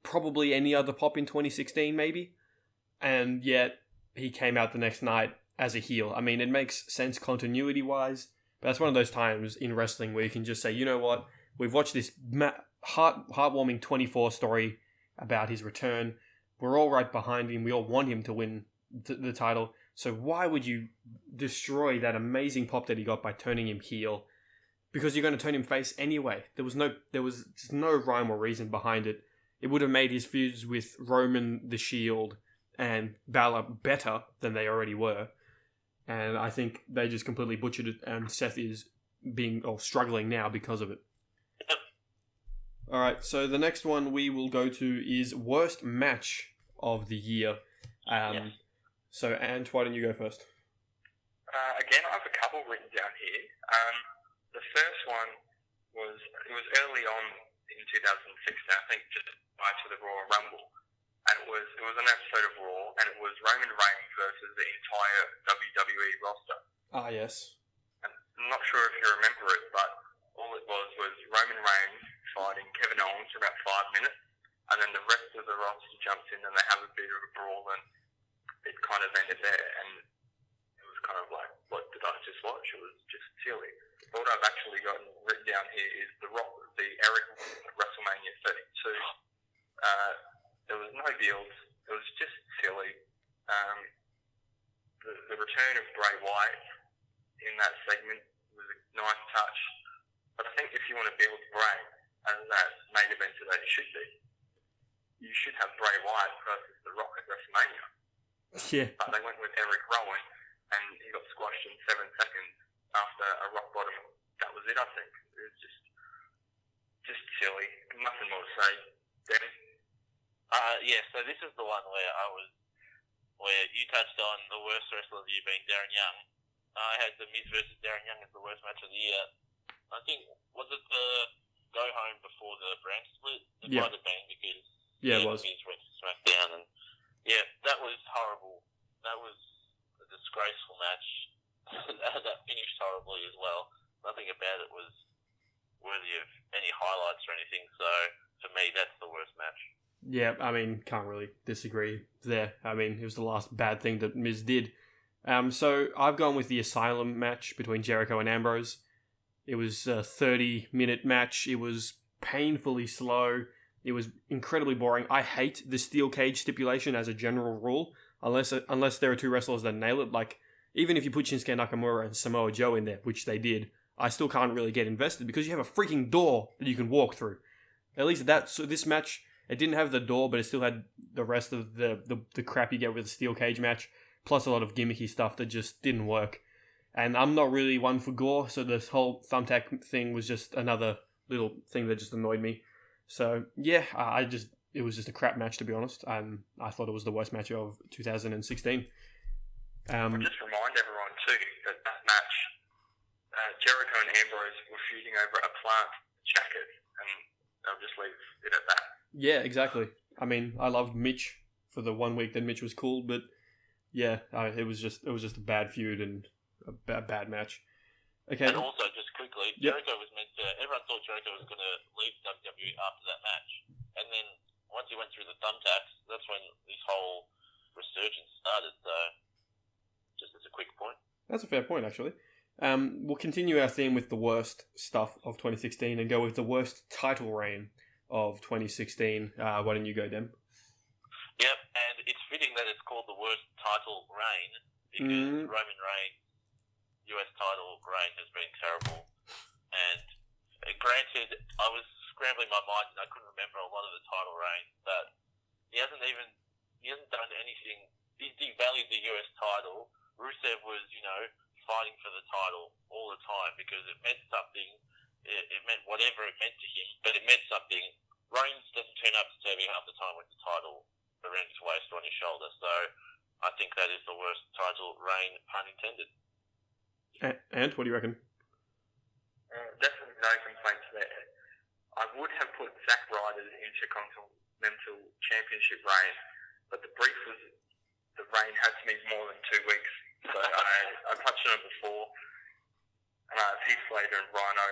probably any other pop in 2016, maybe. And yet he came out the next night as a heel. I mean, it makes sense continuity-wise, but that's one of those times in wrestling where you can just say, you know what, we've watched this heartwarming 24 story about his return. We're all right behind him. We all want him to win the title. So why would you destroy that amazing pop that he got by turning him heel? Because you're going to turn him face anyway. There was just no rhyme or reason behind it. It would have made his feuds with Roman, The Shield, and Balor better than they already were. And I think they just completely butchered it, and Seth is struggling now because of it. Alright, so the next one we will go to is worst match of the year. Yes. So, Ant, why don't you go first? Again, I have a couple written down here. The first one was early on in 2016, I think, just prior to the Royal Rumble. And it was an episode of Raw, and it was Roman Reigns versus the entire WWE roster. Ah, yes. And I'm not sure if you remember it, but all it was Roman Reigns fighting Kevin Owens for about 5 minutes, and then the rest of the roster jumps in and they have a bit of a brawl, and it kind of ended there. And it was kind of like, what did I just watch? It was just silly. What I've actually got written down here is the Eric at WrestleMania 32. There was no deals. It was just silly. The return of Bray Wyatt in that segment was a nice touch. But I think if you want to build Bray as that main eventer that it should be, you should have Bray Wyatt versus The Rock at WrestleMania. Yeah. But they went with Eric Rowan, and he got squashed in 7 seconds after a rock bottom. That was it, I think. It was just silly. Nothing more to say. Danny? So this is the one where you touched on the worst wrestler of the year being Darren Young. I had the Miz versus Darren Young as the worst match of the year. I think, was it the go home before the brand split? It might have been, because it was. Miz went to SmackDown, and that was horrible. That was a disgraceful match. That finished horribly as well. Nothing about it was worthy of any highlights or anything, so for me that's the worst match. Yeah, I mean, can't really disagree there. I mean, it was the last bad thing that Miz did. So I've gone with the Asylum match between Jericho and Ambrose. It was a 30-minute match. It was painfully slow. It was incredibly boring. I hate the steel cage stipulation as a general rule, unless there are two wrestlers that nail it. Like, even if you put Shinsuke Nakamura and Samoa Joe in there, which they did, I still can't really get invested because you have a freaking door that you can walk through. At least this match, it didn't have the door, but it still had the rest of the crap you get with a steel cage match, plus a lot of gimmicky stuff that just didn't work. And I'm not really one for gore, so this whole thumbtack thing was just another little thing that just annoyed me. So yeah, it was just a crap match, to be honest. And I thought it was the worst match of 2016. I'll just remind everyone too that match, Jericho and Ambrose were feuding over a plant jacket, and they'll just leave it at that. Yeah, exactly. I mean, I loved Mitch for the 1 week that Mitch was cool, but yeah, it was just a bad feud and a bad match. Okay. And also, just quickly, Jericho was everyone thought Jericho was going to leave WWE after that match. And then, once he went through the thumbtacks, that's when this whole resurgence started. So, just as a quick point. That's a fair point, actually. We'll continue our theme with the worst stuff of 2016 and go with the worst title reign of 2016. Why don't you go, Dem? Yep, and it's fitting that it's called the worst title reign, because Roman Reigns' US title reign has been terrible. And granted, I was scrambling my mind and I couldn't remember a lot of the title reigns, but he hasn't done anything. He's devalued the US title. Rusev was, fighting for the title all the time because it meant something. It meant whatever it meant to him, but it meant something. Reigns doesn't turn up to Derby half the time with the title around his waist or on his shoulder, so I think that is the worst title reign, pun intended. And what do you reckon? Definitely no complaints there. I would have Zack Ryder's Intercontinental Championship reign, but the brief was the reign had to be more than 2 weeks. So I touched on it before. Heath Slater and Rhino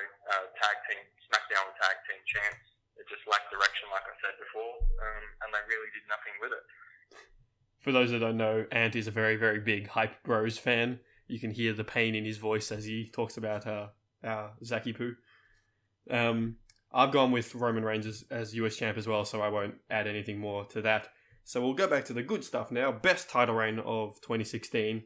tag team, SmackDown tag team champs. It just lacked direction, like I said before, and they really did nothing with it. For those that don't know, Ant is a very, very big Hype Bros fan. You can hear the pain in his voice as he talks about Zaki Poo. I've gone with Roman Reigns as US champ as well, so I won't add anything more to that. So we'll go back to the good stuff now. Best title reign of 2016.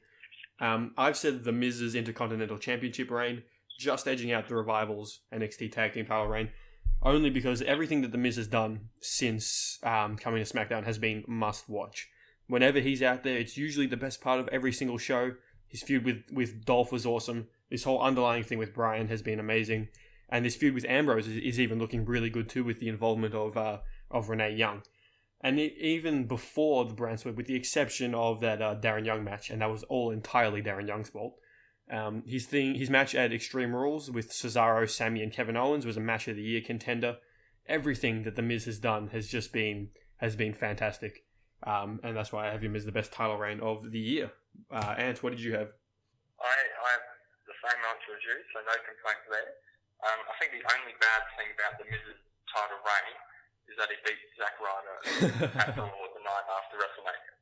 I've said The Miz's Intercontinental Championship reign, just edging out The Revival's NXT Tag Team title reign, only because everything that The Miz has done since coming to SmackDown has been must-watch. Whenever he's out there, it's usually the best part of every single show. His feud with Dolph was awesome. This whole underlying thing with Bryan has been amazing. And this feud with Ambrose is even looking really good too, with the involvement of Renee Young. And even before the brand split, with the exception of that Darren Young match, and that was all entirely Darren Young's fault. His match at Extreme Rules with Cesaro, Slammy, and Kevin Owens was a match of the year contender. Everything that The Miz has done has been fantastic. And that's why I have him as the best title reign of the year. Ant, what did you have? I have the same answer as you, so no complaints there. I think the only bad thing about The Miz's title reign is that he beat Zack Ryder at the Raw the night after WrestleMania.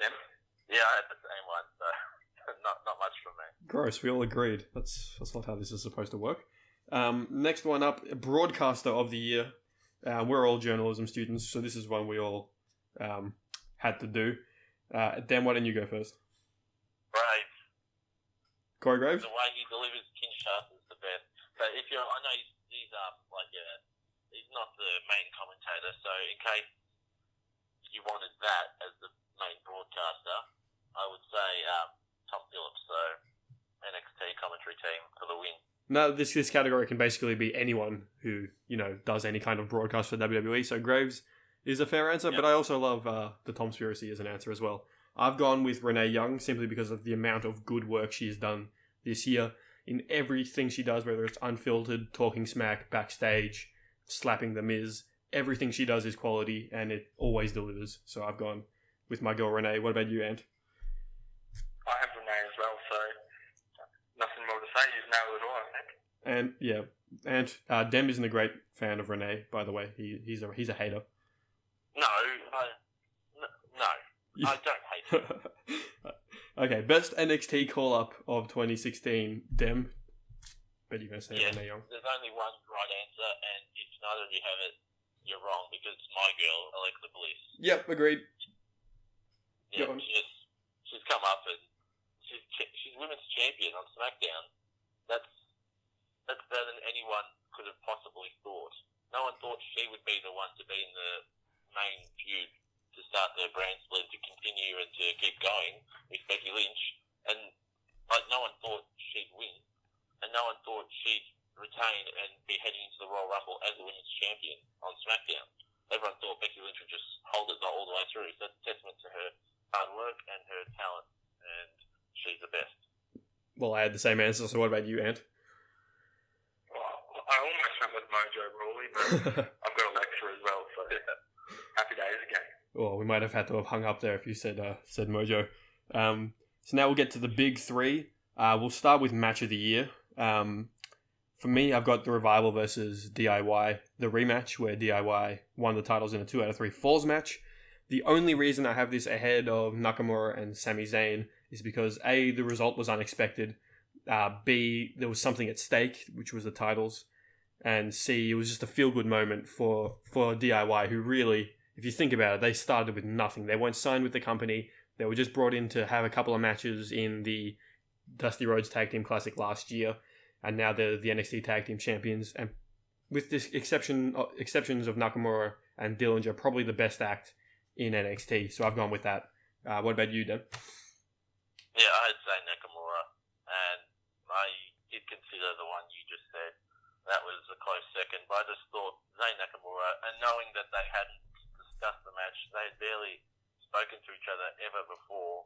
Them? Yeah, I had the same one, so not much from me. Gross, we all agreed. That's not how this is supposed to work. Next one up, Broadcaster of the Year. We're all journalism students, so this is one we all had to do. Dan, why don't you go first? Graves. Corey Graves? The way he delivers Kinshasa is the best. But I know he's he's not the main commentator, so in case you wanted that as the main broadcaster, I would say Tom Phillips, so NXT commentary team for the win. No, this category can basically be anyone who, does any kind of broadcast for WWE, so Graves is a fair answer, But I also love the Tomspiracy as an answer as well. I've gone with Renee Young simply because of the amount of good work she's done this year in everything she does, whether it's unfiltered, talking smack, backstage, slapping The Miz. Everything she does is quality, and it always delivers. So I've gone with my girl Renee. What about you, Ant? I have Renee as well, so nothing more to say. You've nailed it all, I think. And yeah, and Dem isn't a great fan of Renee, by the way. He's a hater. No, I don't hate him. Okay, best NXT call-up of 2016, Dem. Bet you're going to say Renee Young. There's only one right answer, and if neither of you have it, you're wrong, because it's my girl, Alexa Bliss. Yep, agreed. Yeah, she's come up and she's women's champion on SmackDown. That's better than anyone could have possibly thought. No one thought she would be the one to be in the main feud to start the brand split, to continue and to keep going with Becky Lynch, and no one thought she'd win, and no one thought she'd retain and be heading into the Royal Rumble as the women's champion on SmackDown. Everyone thought Becky Lynch would just hold it all the way through. So that's a testament to her hard work and her talent, and she's the best. Well, I had the same answer, so what about you, Ant? Well, I almost went with Mojo Rawley, but I've got Alexa as well, so happy days again. Well, we might have had to have hung up there if you said Mojo. So now we'll get to the big three. We'll start with match of the year. For me, I've got The Revival versus DIY, the rematch where DIY won the titles in a 2 out of 3 falls match. The only reason I have this ahead of Nakamura and Sami Zayn is because A, the result was unexpected, B, there was something at stake, which was the titles, and C, it was just a feel-good moment for DIY, who really, if you think about it, they started with nothing. They weren't signed with the company. They were just brought in to have a couple of matches in the Dusty Rhodes Tag Team Classic last year, and now they're the NXT Tag Team Champions. And with this exceptions of Nakamura and Dillinger, probably the best act in NXT. So I've gone with that. What about you, Dan? Yeah, I'd say Nakamura, and I did consider the one you just said. That was a close second, but I just thought Zayn Nakamura, and knowing that they hadn't discussed the match, they had barely spoken to each other ever before,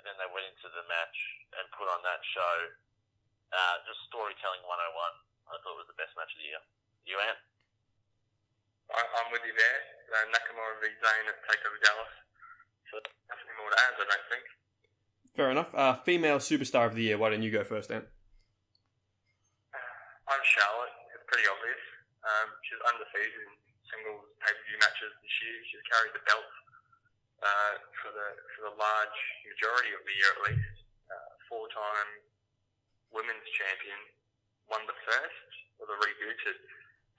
and then they went into the match and put on that show. Just storytelling 101, I thought it was the best match of the year. You, Ant? I'm with you there. Nakamura v Zayn at TakeOver Dallas. So nothing more to add, I don't think. Fair enough. Female superstar of the year. Why don't you go first, Dan? I'm Charlotte. It's pretty obvious. She's undefeated in singles pay-per-view matches this year. She's carried the belt for the large majority of the year at least. Four-time women's champion, won the first or the rebooted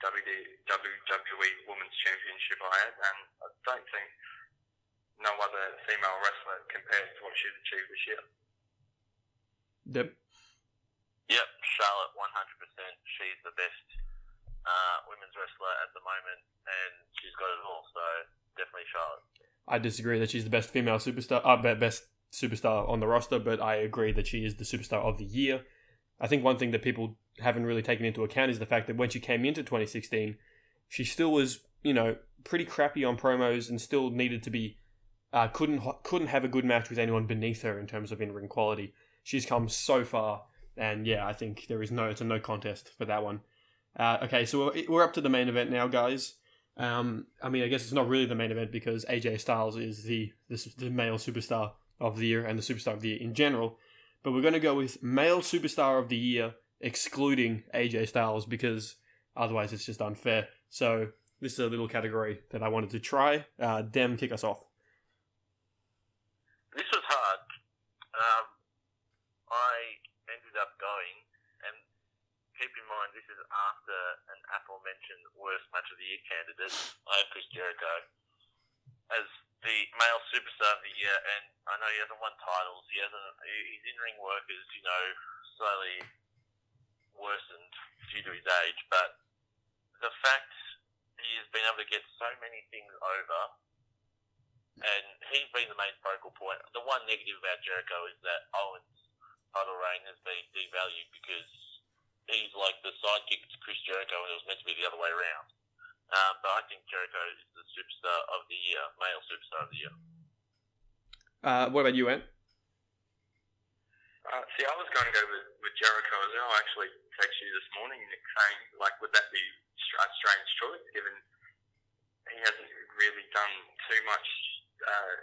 WWE Women's Championship I had, and I don't think no other female wrestler compares to what she's achieved this year. Yep. Yep, Charlotte, 100%. She's the best women's wrestler at the moment, and she's got it all, so definitely Charlotte. I disagree that she's the best female superstar, best superstar on the roster, but I agree that she is the superstar of the year. I think one thing that people haven't really taken into account is the fact that when she came into 2016, she still was, pretty crappy on promos and still needed to be, couldn't have a good match with anyone beneath her in terms of in-ring quality. She's come so far, and yeah, I think it's a no contest for that one. Okay, so we're up to the main event now, guys. I guess it's not really the main event because AJ Styles is the male superstar of the year and the superstar of the year in general. But we're going to go with male superstar of the year, excluding AJ Styles, because otherwise it's just unfair. So this is a little category that I wanted to try. Dem, kick us off. This was hard. I ended up going, and keep in mind this is after an aforementioned worst match of the year candidate. I have Chris Jericho as the male superstar of the year, and I know he hasn't won titles. His in-ring work is, slowly worsened due to his age, but the fact he has been able to get so many things over, and he's been the main focal point. The one negative about Jericho is that Owens' title reign has been devalued because he's like the sidekick to Chris Jericho, and it was meant to be the other way around. But I think Jericho is the superstar of the year, male superstar of the year. What about you, Ant? See, I was going to go with Jericho as well. I actually texted you this morning, Nick, saying, would that be a strange choice, given he hasn't really done too much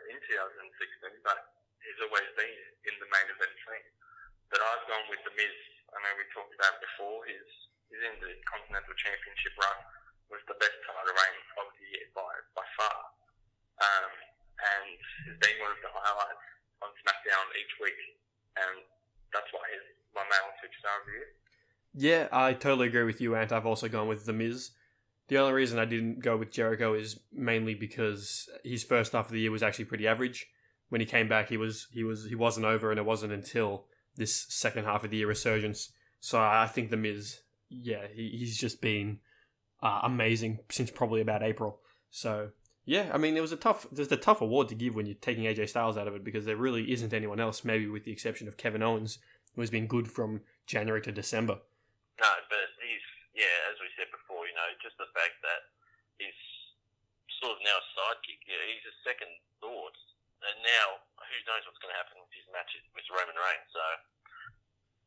in 2016, but he's always been in the main event scene. But I've gone with The Miz. I know we talked about it before. He's in the Continental Championship run with the best title reign of the year by far. And has been one of the highlights on SmackDown each week. And that's why he's my male superstar of the year. Yeah, I totally agree with you, Ant. I've also gone with The Miz. The only reason I didn't go with Jericho is mainly because his first half of the year was actually pretty average. When he came back, he wasn't over, and it wasn't until this second half of the year resurgence. So I think The Miz, he's just been amazing since probably about April. So yeah, there's a tough award to give when you're taking AJ Styles out of it, because there really isn't anyone else, maybe with the exception of Kevin Owens, who has been good from January to December. No, but he's, as we said before, just the fact that he's sort of now a sidekick. Yeah, he's a second thought, and now who knows what's going to happen with his match with Roman Reigns. So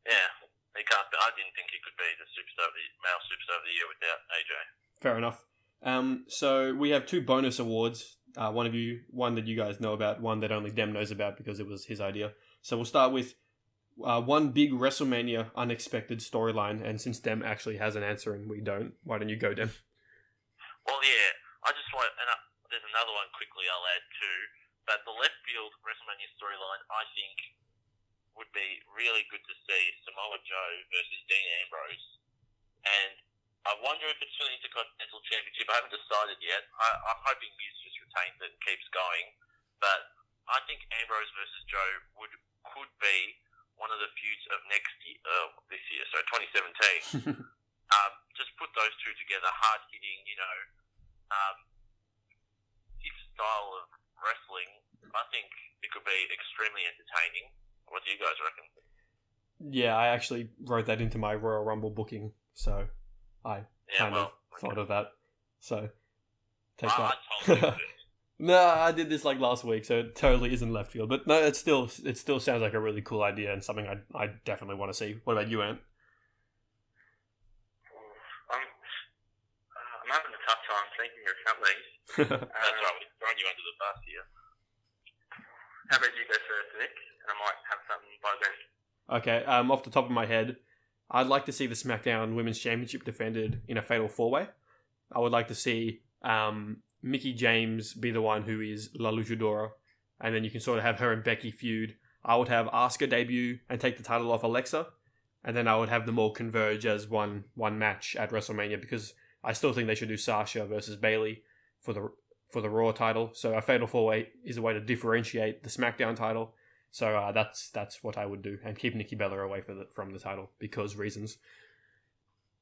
yeah, he can't. I didn't think he could be the male superstar of the year without AJ. Fair enough. So we have two bonus awards. One that you guys know about, one that only Dem knows about because it was his idea. So we'll start with one big WrestleMania unexpected storyline, and since Dem actually has an answer and we don't, why don't you go, Dem? Well, yeah, I just want, and there's another one quickly I'll add too, but the left field WrestleMania storyline, I think, would be really good to see Samoa Joe versus Dean Ambrose, and I wonder if it's for the Intercontinental Championship. I haven't decided yet. I'm hoping Miz just retains it and keeps going, but I think Ambrose versus Joe could be one of the feuds of this year, so 2017. Just put those two together, hard-hitting, his style of wrestling. I think it could be extremely entertaining. What do you guys reckon? Yeah, I actually wrote that into my Royal Rumble booking, so I thought of that. So take that. I told you. No, I did this last week, so it totally isn't left field. But no, it still sounds like a really cool idea and something I definitely want to see. What about you, Ant? I'm having a tough time thinking of That's right, we're throwing you under the bus here. How about you go first, Nick? And I might have something by then. Okay, off the top of my head, I'd like to see the SmackDown Women's Championship defended in a Fatal 4-Way. I would like to see Mickie James be the one who is La Luchadora, and then you can sort of have her and Becky feud. I would have Asuka debut and take the title off Alexa, and then I would have them all converge as one match at WrestleMania, because I still think they should do Sasha versus Bayley for the Raw title. So a Fatal 4-Way is a way to differentiate the SmackDown title. So that's what I would do, and keep Nikki Bella away from the title because reasons.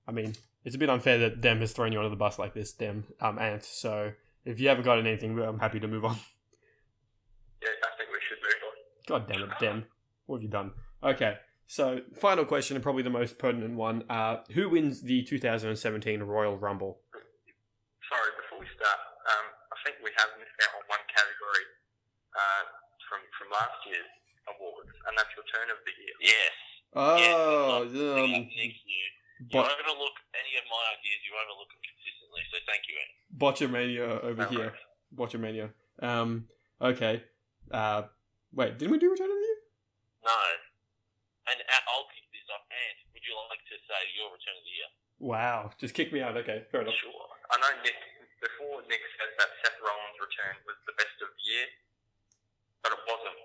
I mean, it's a bit unfair that Dem has thrown you under the bus like this, Dem, Ant. So if you haven't got anything, I'm happy to move on. Yeah, I think we should move on. God damn it, Dem. What have you done? Okay, so final question, and probably the most pertinent one. Who wins the 2017 Royal Rumble? Sorry, before we start, I think we have missed out on one category from last year's awards, and that's Return of the Year. Yes. Oh, Next year. You overlook any of my ideas, you overlook them consistently, so thank you, Andy. Botchamania over here. Botchamania. Okay. Wait, didn't we do Return of the Year? No. And I'll kick this off. And would you like to say your Return of the Year? Wow, just kick me out. Okay, fair enough. Sure. I know before Nick said that Seth Rollins' return was the best of the year, but it wasn't.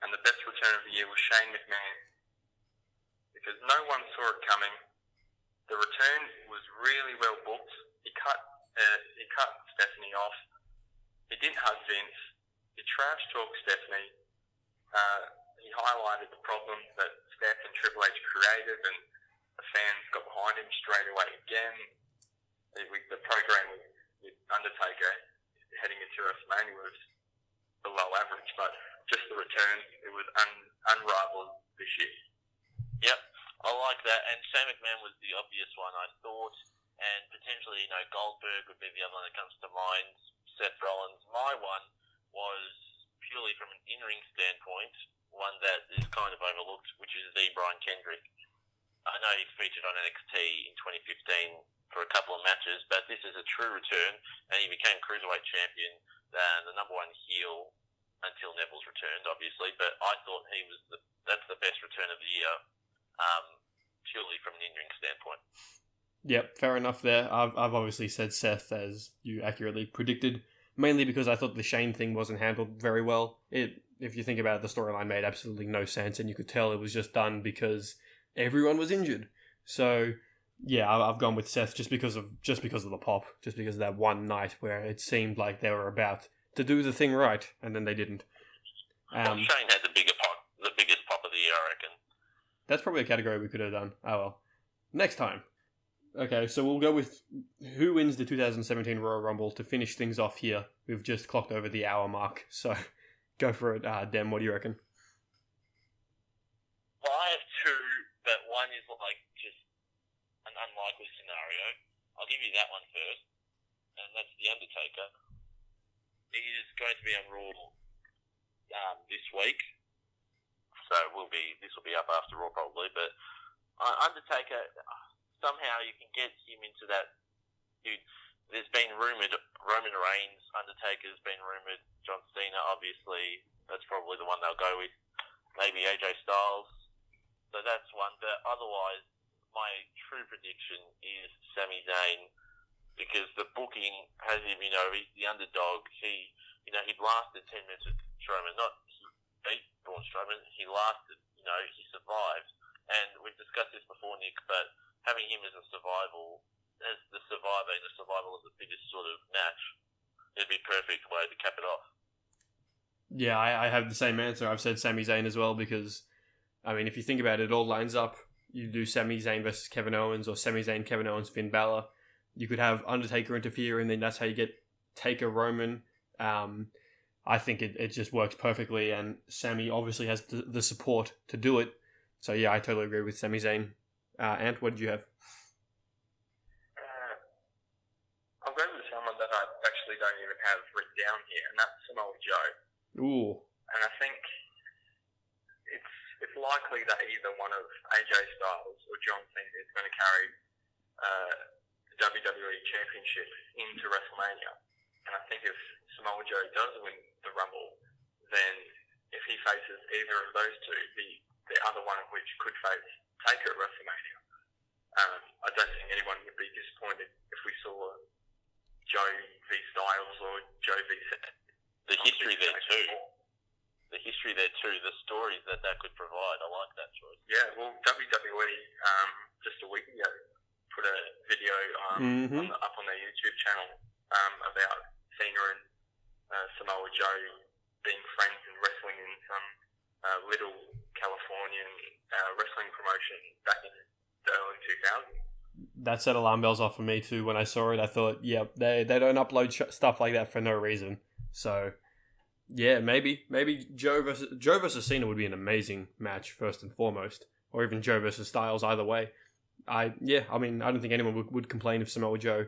And the best return of the year was Shane McMahon, because no one saw it coming. The return was really well booked. He cut Stephanie off. He didn't hug Vince. He trash talked Stephanie. He highlighted the problems that Steph and Triple H created, and the fans got behind him straight away again. The program with Undertaker heading into WrestleMania was below average, but just the return, it was unrivaled this year. Yep, I like that. And Shane McMahon was the obvious one, I thought. And potentially, Goldberg would be the other one that comes to mind. Seth Rollins. My one was purely from an in-ring standpoint, one that is kind of overlooked, which is the Brian Kendrick. I know he featured on NXT in 2015 for a couple of matches, but this is a true return, and he became Cruiserweight Champion, the number one heel until Neville's returned, obviously. But I thought that's the best return of the year, purely from an in-ring standpoint. Yep, fair enough there. I've obviously said Seth, as you accurately predicted, mainly because I thought the Shane thing wasn't handled very well. If you think about it, the storyline made absolutely no sense, and you could tell it was just done because everyone was injured. So yeah, I've gone with Seth just because of the pop, just because of that one night where it seemed like they were about to do the thing right, and then they didn't. Shane had the biggest pop of the year, I reckon. That's probably a category we could have done. Oh well. Next time. Okay, so we'll go with who wins the 2017 Royal Rumble to finish things off here. We've just clocked over the hour mark, so go for it. Dem, what do you reckon? Well, I have two, but one is just an unlikely scenario. I'll give you that one first, and that's The Undertaker. He is going to be on Raw this week, so this will be up after Raw probably, but Undertaker... somehow you can get him into that. Dude, there's been rumoured Roman Reigns, Undertaker's been rumoured, John Cena, obviously. That's probably the one they'll go with. Maybe AJ Styles. So that's one. But otherwise, my true prediction is Sami Zayn, because the booking has him, he's the underdog. He lasted 10 minutes with Strowman. Not he beat Braun Strowman. He lasted, he survived. And we've discussed this before, Nick, but having him as the survival of the biggest sort of match, it'd be a perfect way to cap it off. Yeah, I have the same answer. I've said Sami Zayn as well, because, if you think about it, it all lines up. You do Sami Zayn versus Kevin Owens, or Sami Zayn, Kevin Owens, Finn Balor. You could have Undertaker interfere, and then that's how you get Taker Roman. I think it just works perfectly, and Sami obviously has the support to do it. So yeah, I totally agree with Sami Zayn. Ant, what did you have? I'll go with someone that I actually don't even have written down here, and that's Samoa Joe. Ooh. And I think it's likely that either one of AJ Styles or John Cena is going to carry the WWE Championship into WrestleMania. And I think if Samoa Joe does win the Rumble, then if he faces either of those two, the other one of which could face Taker at WrestleMania, I don't think anyone would be disappointed if we saw Joe v Styles or Joe v Seth. The history there too, the stories that could provide. I like that choice. Yeah, well, WWE just a week ago put a video up on their YouTube channel about Cena and Samoa Joe being friends and wrestling in some little Californian wrestling promotion back in the early 2000s. That set alarm bells off for me too. When I saw it, I thought, yeah, they don't upload stuff like that for no reason. So, yeah, maybe Joe versus Cena would be an amazing match first and foremost, or even Joe versus Styles. Either way, I don't think anyone would complain if Samoa Joe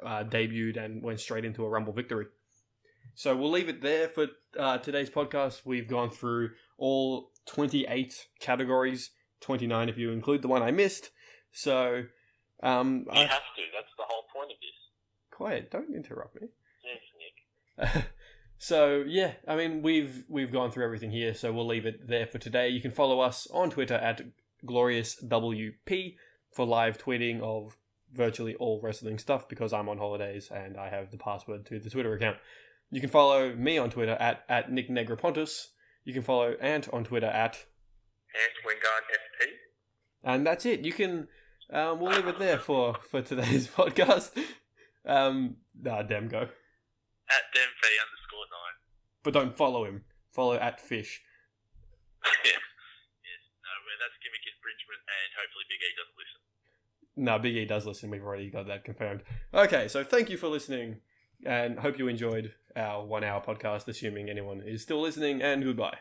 debuted and went straight into a Rumble victory. So we'll leave it there for today's podcast. We've gone through all 28 categories, 29 if you include the one I missed. So you have to. That's the whole point of this. Quiet! Don't interrupt me. Yes, Nick. So yeah, I mean we've gone through everything here, so we'll leave it there for today. You can follow us on Twitter at GloriousWP for live tweeting of virtually all wrestling stuff because I'm on holidays and I have the password to the Twitter account. You can follow me on Twitter at Nick Negropontus. You can follow Ant on Twitter at Ant Wingard FP. And that's it. You can we'll leave it there for today's podcast. Dem go. At DemV_9. But don't follow him. Follow at Fish. Yes. No, that's gimmick infringement, and hopefully Big E doesn't listen. No, Big E does listen. We've already got that confirmed. Okay, so thank you for listening, and hope you enjoyed our 1 hour podcast, assuming anyone is still listening, and goodbye.